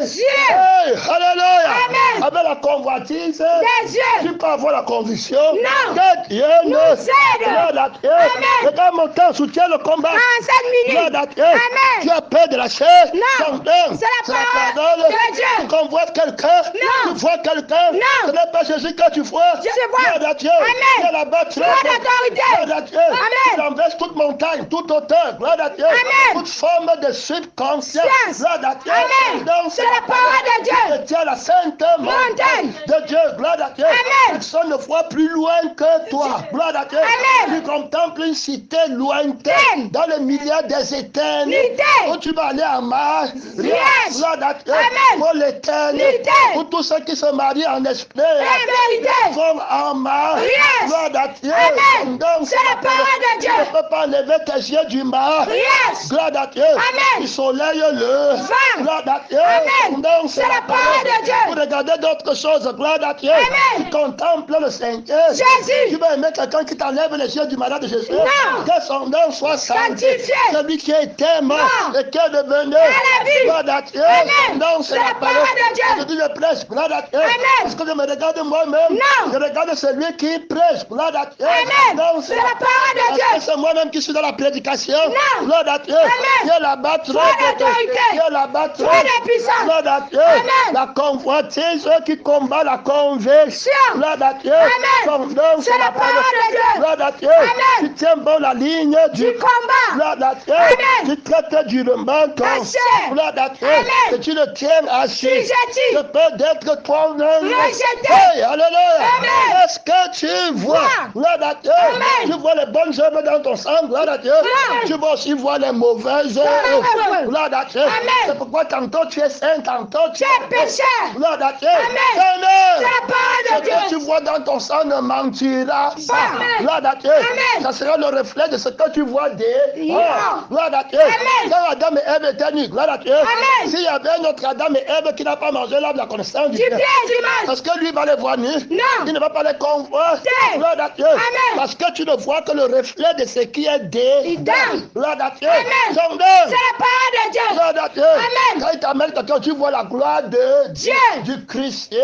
Dieu. Hey, alléluia. Amen. Avec la convoitise, Des yeux. tu peux avoir la conviction Non. que Dieu Nous ne. aide. Gloire à Dieu. Amen. Regarde mon temps, soutiens le combat. En cette Gloire minute. à Dieu. Amen. Tu as peur de la chair. Non. Ton âme. C'est la parole de Dieu. Tu convoites quelqu'un. Non. Tu vois quelqu'un. Non. Ce n'est pas Jésus que tu vois. Je vois. Gloire à Dieu. Amen. Tu as la bas Gloire d'autorité. Gloire à Dieu. Amen. Tu renverses toute montagne, toute hauteur. Gloire à Dieu. Amen. Toute forme de subconscience. Science. Gloire à Dieu. Amen. Donc, C'est la parole de Dieu. Tu tiens la sainte montagne de Dieu. Gloire à Dieu. Amen. Personne ne voit plus loin que toi. Gloire à Dieu. Amen. Tu contemples une cité lointaine dans le milieu des éternités. Où tu vas aller à Mars. Yes. Gloire à Dieu. Amen. Pour l'éternité. Pour tous ceux qui se marient en esprit. La vérité. Vont en Mars. Yes. Gloire à Dieu. Amen. Donc, C'est la parole de Dieu. tu ne peux pas lever tes yeux du Mars. Yes. Gloire à Dieu. Amen. Du soleil le. Vent. Gloire à Dieu. Amen. Donc, C'est la parole de Dieu. Pour regarder d'autres choses. Gloire à Dieu. Amen. Tu contemples le Seigneur. Jésus. Tu vas aimer quelqu'un qui t'enlève les yeux du malade de Jésus. Non. Que son nom soit sanctifié. Sanctifié. Celui qui était mort Non. et qui est devenu. la vie. Gloire à Dieu. Amen. Donc, c'est la parole de Dieu. Je dis, je prêche. Gloire à Dieu. Amen. Parce que je me regarde moi-même. Non. Je regarde celui qui prêche. Gloire à Dieu. Amen. Donc, C'est la parole de parce Dieu. que c'est moi-même qui suis dans la prédication. Non. Gloire à Dieu. Amen. Dieu là-bas trop. Sois d'autorité. Dieu là-bas trop. Sois de puissance. Gloire à Dieu. Amen. La convoitise qui combat la conversion. Gloire à Dieu. Amen. Son nom, C'est la parole de Dieu. Gloire à Dieu. Amen. Tu tiens bon la ligne Du combat. Gloire à Dieu. Amen. Tu traites durement ton. Assez. Gloire à Dieu. Amen. Que tu le tiens assis. Sujetti. Je peux d'être toi-même. Rejeté. Hey, alléluia. Amen. Est-ce que tu vois? Gloire à Dieu. Amen. Tu vois les bonnes œuvres dans ton sang. Gloire à Dieu. Non. Tu vas aussi voir les mauvaises œuvres. Gloire à Dieu. Amen. C'est pourquoi tantôt tu es saint, tantôt tu es pécheur. Gloire à Dieu. Amen. Amen. C'est la parole Ce de que Dieu. tu vois dans ton sang ne mentira pas. Amen. Gloire à Dieu. Amen. Ça sera le reflet de ce que tu vois des. Yeah. Gloire à Dieu. Amen. Quand Adam et Ève étaient nus, gloire à Dieu. Amen. S'il y avait un autre Adam et Ève qui n'a pas mangé l'arbre de la connaissance du Du bien. bien et du mal. Parce que lui va les voir nus. Non. Il ne va pas les convoiter. Dieu. Gloire à Dieu. Amen. Parce que tu ne vois que le reflet de ce qui est des. Idem. Gloire à Dieu. Amen. Son nom. C'est la parole de Dieu. Gloire à Dieu. Amen. Quand il t'amène quelqu'un, tu vois la gloire de Dieu. Du Christ. Dieu.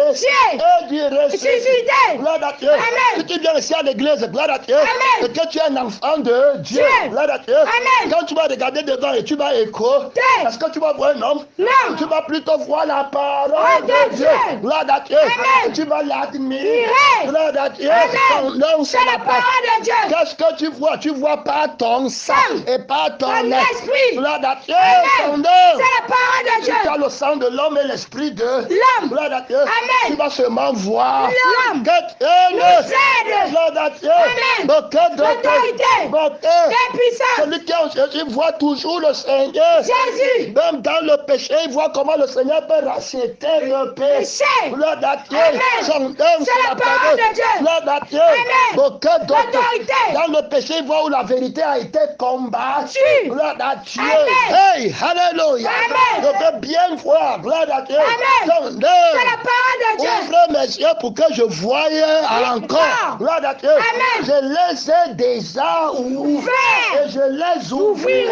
Et du ressuscité. Ressuscité. Gloire à Dieu. Amen. Si tu viens ici à l'église, gloire à Dieu. Amen. Et que tu es un enfant de Dieu. Dieu. Gloire à Dieu. Amen. Quand tu vas regarder devant et tu vas écouter, Dieu. est-ce que tu vas voir un homme? Non. Tu vas plutôt voir la parole Oh, de de Dieu. Dieu. Gloire à Dieu. Amen. Tu vas l'admirer. Mirer. Gloire à Dieu. Amen. Son nom, C'est la parole de Dieu. Qu'est-ce que tu vois? Tu vois pas ton sang et pas ton Ton esprit. Gloire à Dieu. Amen. Son nom. C'est la parole de Dieu. Tu as le sang de l'homme et l'esprit de L'homme. Gloire à Dieu. Amen. Tu vas seulement voir. L'homme. Que Nous aide. Gloire à Dieu. Amen. Beaucoup L'autorité. de puissance. celui qui est en Jésus voit toujours le Seigneur. Jésus. Même dans le péché, il voit comment le Seigneur peut racheter le péché. Péché. Gloire à Dieu. Amen. Son nom, C'est la parole de Dieu. Gloire à Dieu. Amen. Beaucoup L'autorité. dans le péché, il voit où la vérité a été combattue. Gloire à Dieu. Amen. Hey, alléluia. Amen. Je veux bien voir. Gloire à Dieu. Amen. Son nom. C'est la parole de Dieu. Ouvre mes yeux pour que je voie encore. Gloire à Dieu. Amen. Je les ai déjà ouverts. Et je les ouvrirai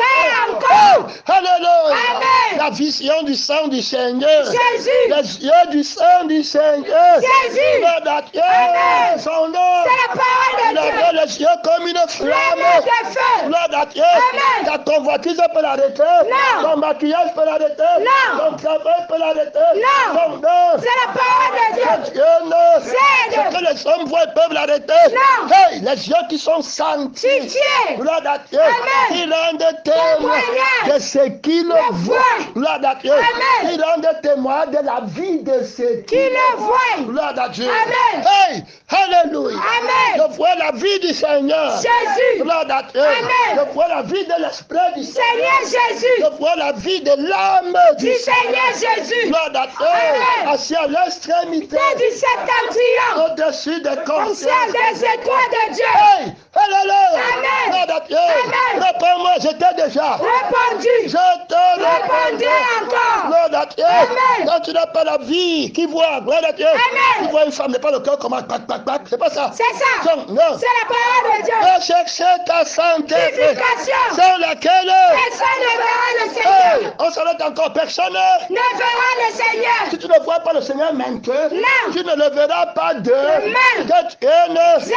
encore. Alléluia. Amen. La vision du sang du Seigneur. Jésus. Les yeux du sang du Seigneur. Jésus. Gloire à Dieu. Amen. Son nom. C'est la parole de Il Dieu. avait les yeux comme une flamme. Flamme de feu. Gloire à Dieu. Amen. Ta convoitise peut l'arrêter. Non. Ton maquillage peut l'arrêter. Non. Ton travail peut l'arrêter. Non. Son nom. C'est la parole de Dieu. Dieu ne. C'est Ce que les hommes voient, ils peuvent l'arrêter. Non. Hey, les yeux qui sont sanctifiés. Sanctifiés. Gloire à Dieu. Amen. Ils rendent témoin Témoignage. de ce qu'ils voient. Gloire à Dieu. Amen. Ils rendent témoin de la vie de ce Qui le voit. Gloire à Dieu. Amen. Hey, alléluia. Amen. Je vois la vie du Seigneur. Jésus. Gloire à Dieu. Amen. Je vois la vie de l'esprit du Seigneur Jésus. Je vois la vie de l'âme du Du Seigneur. Seigneur Jésus. Gloire à Dieu. Amen. Assis à l'extrémité. Du septentrion. Au-dessus des Au consciences. ciel des étoiles de Dieu. Hey! Alléluia! Amen. Gloire à Dieu. Amen. Réponds-moi, je t'ai déjà. Répondu. Je te Répondrai encore. Gloire à Dieu. Amen. Quand tu n'as pas la vie, qui voit? Gloire à Dieu. Amen. Tu vois une femme, n'est pas le cœur comment pac, pac, pac. C'est pas ça. C'est ça. Non. C'est la parole de Dieu. Va chercher ta santé. Purification. Sans laquelle. Personne ne verra le Seigneur. Hey, on s'arrête encore. Personne. Ne verra le Seigneur. Si tu ne vois pas le Seigneur maintenant, Non. tu ne le verras pas de Demain. que tu es né. Z.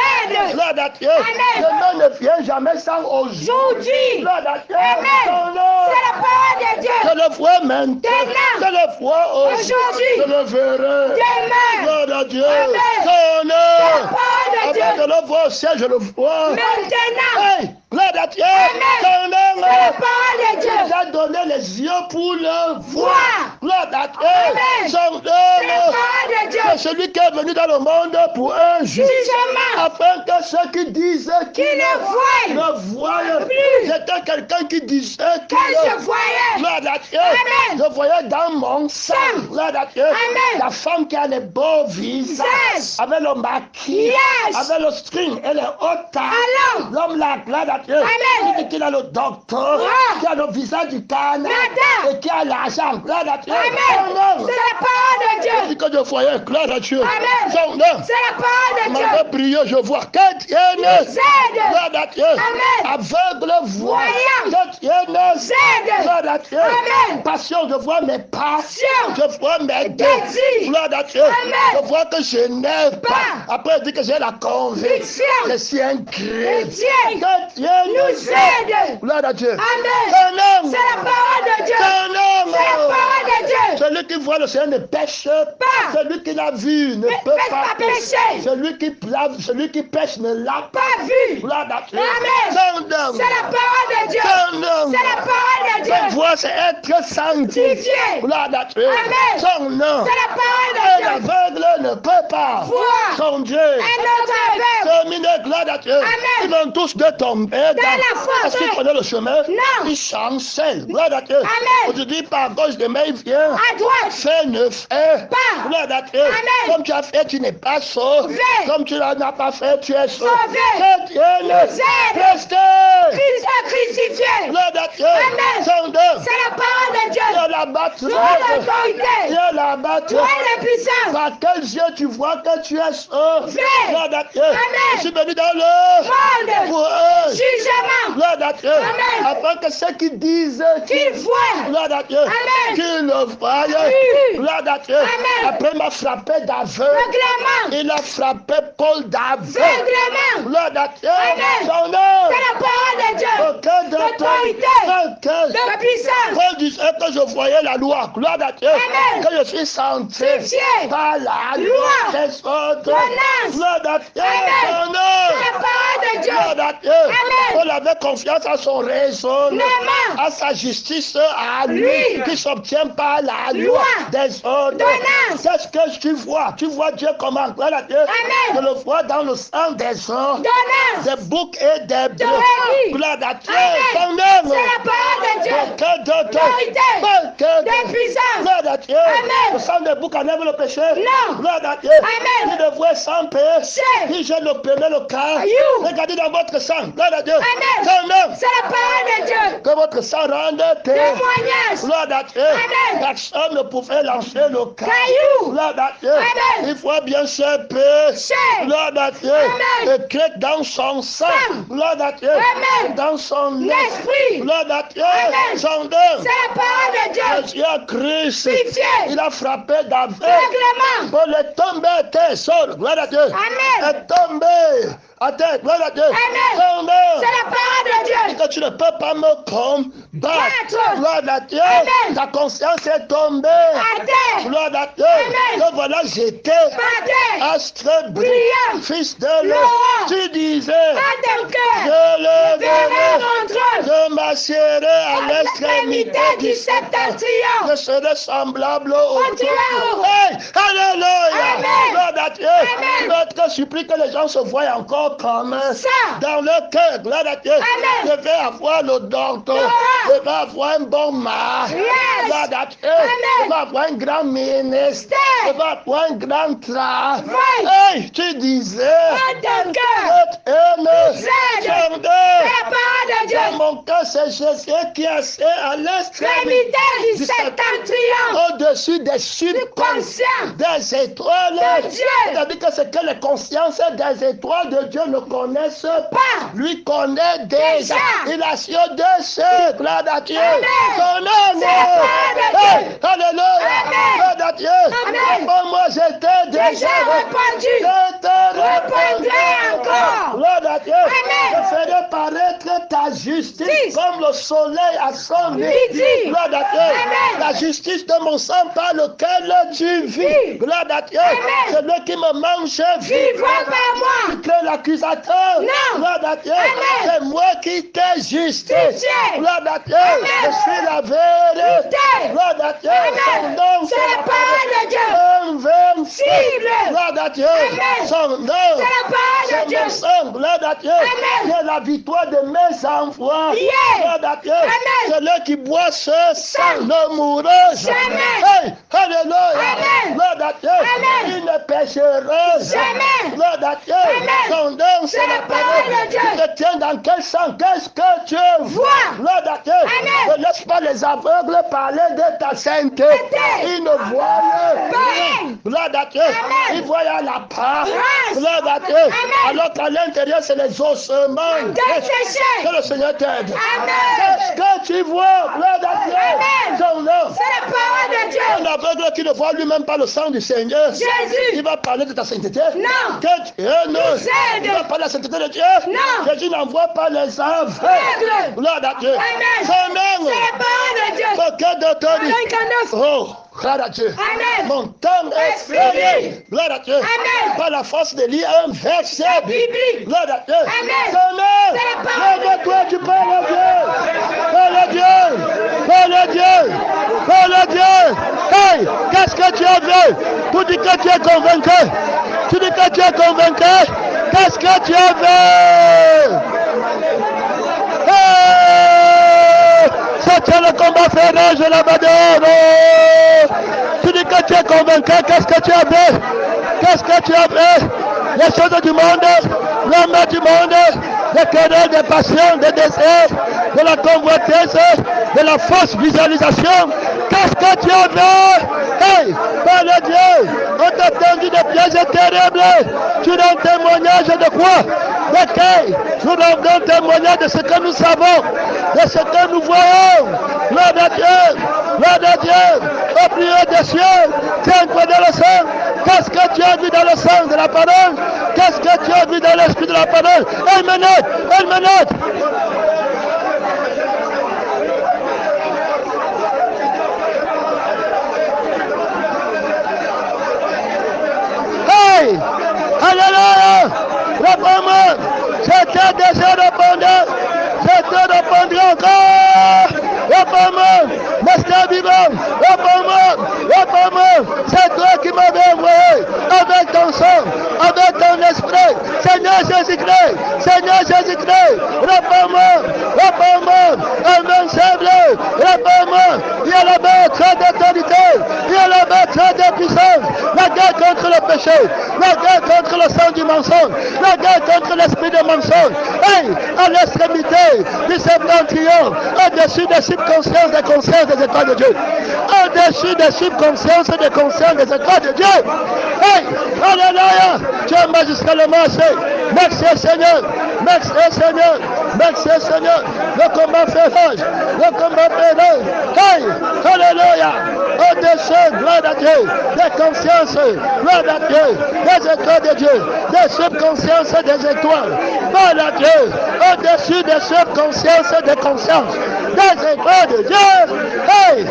Gloire à Dieu. Amen. Demain ne vient jamais sans aujourd'hui. Aujourd'hui. Gloire à Dieu. Amen. Ton nom. C'est la parole de Dieu. Je le vois maintenant. Demain. Je le vois aujourd'hui. Aujourd'hui. Je le verrai. Demain. Gloire à Dieu. Amen. Ton nom. C'est la parole de Dieu. Avant de le voir au ciel, je le vois. Maintenant. Hey, gloire à Dieu. Amen. Ton nom. C'est la parole de Dieu. Il a donné les yeux pour le voir. Voir. Gloire à Dieu. Amen. Son C'est la nom. parole de Dieu. C'est celui qui est venu dans le monde pour un jour. Jugement. Afin que ceux qui disent Qui le voient. ne voient Plus. C'était quelqu'un qui disait Que je voyais. Gloire à Dieu. Amen. Je voyais dans mon sang. Gloire à Dieu. Amen. La femme qui a les beaux visages. Yes. Avec le maquillage. Yes. Avec le string et les hautes tailles. Allons. L'homme là, gloire à Dieu. Amen. Il dit qu'il a le docteur. Ah. Qui a le visage du canard. Nada. Et qui a l'argent. Gloire à Dieu. Amen. Son nom. C'est la parole de Dieu. Il dit que je voyais. Gloire à Dieu. Amen. Son nom. C'est la parole de Dieu. M'avait prié, je vois. Que Dieu ne Z. gloire à Dieu. Amen. Aveugle voix. Voyant. Que Dieu ne Z. gloire à Dieu. Amen. Passion, je vois mes passions. Passion. Je vois mes Désir. gloire à Dieu. Amen. Je vois que je n'ai pas. Pas. Après, il dit que j'ai la conviction. Fiction. Je suis un chrétien. Chrétien. Que Dieu Nous aide. gloire à Dieu. Amen. Ton nom. C'est la parole de Dieu. Ton nom. C'est la parole de Dieu. Celui qui voit le Seigneur ne pêche Pas. Celui qui l'a vu ne peut pêche pas pas pécher. Celui qui pêche ne l'a pas Pas vu. Gloire à Dieu. Amen. Ton nom. C'est la parole de Dieu. Ton nom. C'est la parole de Dieu. Ta voix, c'est être sanctifié. Sanctifié. Gloire à Dieu. Amen. Son nom. C'est la parole Un de Dieu. aveugle ne peut pas. Voir. Son Dieu. Un autre aveugle. Terminé, gloire à Dieu. Amen. Ils vont tous de tomber la foi, parce qu'ils oui. prenaient le chemin. Non. Ils chancellent. Gloire à Dieu. Amen. Aujourd'hui, par gauche de main, il vient. À droite. Fais, ne fais Pas. Gloire à Dieu. Amen. Comme tu as fait, tu n'es pas sauvé. Fait. Comme tu n'en as pas fait, tu es sauvé. Sauvé. Que Dieu Nous aide. restez. Christ a crucifié. Gloire à Dieu. Amen. Son nom. C'est la parole de Dieu. Il y a la bataille. Nous avons l'autorité. Il y a la bataille. Nous avons la puissance. Par quels yeux tu vois que tu es sauvé? Fait. Gloire à Dieu. Amen. Je suis venu dans le Monde. pour eux. Jugement. Gloire à Dieu. Amen. Afin que ceux qui disent Qu'il voit. gloire à Dieu. Amen. Qu'ils le voient. Oui. Gloire à Dieu. Amen. Après, il m'a frappé d'aveugle. Règlement. Il a frappé Paul d'aveugle. Règlement. Gloire à Dieu. Amen. Son nom. C'est la parole de Dieu. Aucun L'autorité. d'autorité. De puissance. Paul disait que je voyais la loi. Gloire à Dieu. Amen. Que je suis sanctifié Sanctifié. par la Loi. loi des autres. L'annonce. Gloire à Dieu. Amen. Son nom. C'est la parole de Dieu. Gloire à Dieu. Amen. Paul avait confiance à son raisonnement, Amen. à sa justice, à lui, Lui. qui s'obtient par la loi Loi. des autres. L'annonce. Qu'est-ce que tu vois? Tu vois Dieu comment? Gloire à Dieu. Amen. Je le vois dans le sang des hommes, D'honneur. des boucs et des bœufs. Rémi. Gloire à Dieu. Amen. Son nom. C'est la parole de Dieu. Que D'autorité. De puissance. Gloire à Dieu. Amen. Le sang des boucs enlève le péché. Non. Gloire à Dieu. Amen. Il devrait sans péché. C'est. Il jette le péché, le cas. You. Regardez dans votre sang. Gloire à Dieu. Amen. Son nom. C'est la parole de Dieu. Que votre sang rende Témoignage. Gloire à Dieu. Amen. Personne ne pouvait lancer le cas. Caillou. Gloire à Dieu. Amen. Il faut bien se pécher. Gloire à Dieu. Amen. Écrit dans son sang. Sang. Gloire à Dieu. Amen. Dans son L'esprit. Gloire à Dieu. Amen. Son nom. C'est la parole de Dieu. Jésus a Christ. Crucifié. Il a frappé d'aveugle. Règlement. Pour le tomber à terre, sol. Gloire à Dieu. Amen. Et tomber à terre. Gloire à Dieu. Amen. Son nom. C'est la parole de Dieu. Que tu ne peux pas me combattre. Battre. Gloire à Dieu. Amen. Ta conscience est tombée. À terre. Gloire à Dieu. Amen. Que voilà, j'étais Par terre. astre Brillant. fils de Laurent. l'eau. Tu disais, Dans ton cœur. je le Verrai verrai. mon trône. Je m'assierai à À l'extrémité l'extrémité du septentrion. Je serai semblable au Dieu. Hey, alléluia. Amen. Gloire à Dieu. Amen. Notre supplie que les gens se voient encore commun Ça. dans le cœur. Gloire à Dieu. Amen. Je vais avoir le docteur. Torah. Je vais avoir un bon mari. Yes. Gloire à Dieu. Amen. Je vais avoir un grand ministre. Je vais avoir un grand travail. Hey, tu disais. Ton cœur. Cette haine. Cède. Son C'est la parole de Dieu. dans mon cœur, c'est Jésus qui est assis à l'extrémité L'extrémité du septentrion. au-dessus des subconscients Conscient. des étoiles. De Dieu. C'est-à-dire que c'est que les consciences des étoiles de Dieu ne connaissent pas. Lui connaît déjà. Déjà. Il a su de ce. Gloire à Dieu. Amen. Son nom. C'est la parole de Dieu. Hey, alléluia. Amen. Gloire à Dieu. Amen. Oh, moi, j'étais Déjà déjà répandu. Je te Répandrai encore. Gloire à Dieu. Amen. Je ferai paraître ta justice Six. comme le soleil à son Midi. Gloire à Dieu. Amen. La justice de mon sang par lequel tu vis. Oui. Gloire à Dieu. Amen. Celui qui me mange Vivra par moi. tu crées l'accusateur. Non. Gloire à Dieu. Amen. C'est moi qui t'ai justice. Justifié. Gloire à Dieu. Amen. Je suis la vérité. Vérité. Gloire à Dieu. Son Amen. nom, C'est la parole de Dieu. invincible. Gloire à Dieu. Amen. Son nom, C'est la parole de c'est Dieu. mon sang. Gloire à Dieu. Amen. C'est la victoire de mes enfants. Yeah. Gloire à Dieu. Amen. Celui qui boit ce sang Sang. ne mourra Jamais. Hey, alléluia. Amen. Gloire à Dieu. Amen. Il ne péchera Jamais. Gloire à Dieu. Amen. Son nom, c'est C'est la la parole de Dieu. Tu te tiens dans quel sang? Qu'est-ce que tu vois? Gloire à Dieu. Amen. Ne laisse pas les aveugles parler de ta sainteté. Ils ne voient Pas. Gloire à Dieu. Amen. Ils voient la part. Grâce. Gloire à Dieu. Amen. Alors qu'à l'intérieur, c'est les ossements. Desséché. Que le Seigneur t'aide. Amen. Qu'est-ce que tu vois? Gloire à Dieu. Amen. Son nom. C'est la parole de Dieu. Un aveugle qui ne voit lui-même pas le sang du Seigneur. Jésus. Il va parler de ta sainteté. Non. Que Dieu ne. Cède. Il va parler de la sainteté de Dieu. Non. Jésus n'envoie pas les aveugles. Aveugle. Gloire à Dieu. Amen. Son nom. C'est la parole de Dieu. Quelqu'un d'autre dit. 59. Oh, gloire à Dieu. Amen. Mon temps est fini. Gloire à Dieu. Amen. Par la force de lire un verset biblique. Gloire à Dieu. Amen. Son nom. C'est la parole de Lève-toi, tu parles à Dieu. Parle à Dieu. Parle à Dieu. Parle à Dieu. Hey, qu'est-ce que tu as vu? Tu dis que tu es convaincu. Tu dis que tu es convaincu. Qu'est-ce que tu as vu? Hey! C'est le combat féroce de la dehors. Tu dis que tu es convaincu. Qu'est-ce que tu as vu? Qu'est-ce que tu as vu? Les choses du monde, l'homme du monde, les querelles, des passions, des désirs, de la convoitise, de la fausse visualisation. Qu'est-ce que tu as vu? Hey, par le Dieu, on t'a tendu des pièges terribles. Tu rends témoignage de quoi? De quel? Nous rendons témoignage de ce que nous savons, de ce que nous voyons. Gloire à Dieu, gloire à Dieu, au plus haut des cieux, tiens-toi dans le sang. Qu'est-ce que tu as vu dans le sang de la parole? Qu'est-ce que tu as vu dans l'esprit de la parole? Elle me note, elle me note. Hey! Alléluia! Réponds-moi! C'était déjà répondu! Je te répondrai encore! Réponds-moi! Restez vivant! Réponds-moi! Réponds-moi! C'est toi qui m'avais envoyé avec ton sang, avec ton esprit! Seigneur Jésus-Christ! Seigneur Jésus-Christ! Réponds-moi! Réponds-moi! Invincible! Réponds-moi! Il y a la maître d'autorité! Il y a la maître de puissance! La guerre contre le péché! La guerre contre le sang du mensonge! La guerre contre l'esprit de mensonge! Hey! À l'extrémité du septentrion! Au-dessus des subconsciences des consciences des étoiles de Dieu! Au-dessus des subconsciences des consciences des étoiles de Dieu! Hey! Alléluia! Tu es magistralement assez! Merci Seigneur! Merci Seigneur! Merci Seigneur! Le combat féroce! Le combat féroce! Hey! Alléluia! Au-dessus, gloire à Dieu, des consciences, gloire à Dieu, des étoiles de Dieu, des subconsciences des étoiles, gloire à Dieu, au-dessus des subconsciences des consciences, des étoiles de Dieu. Hey!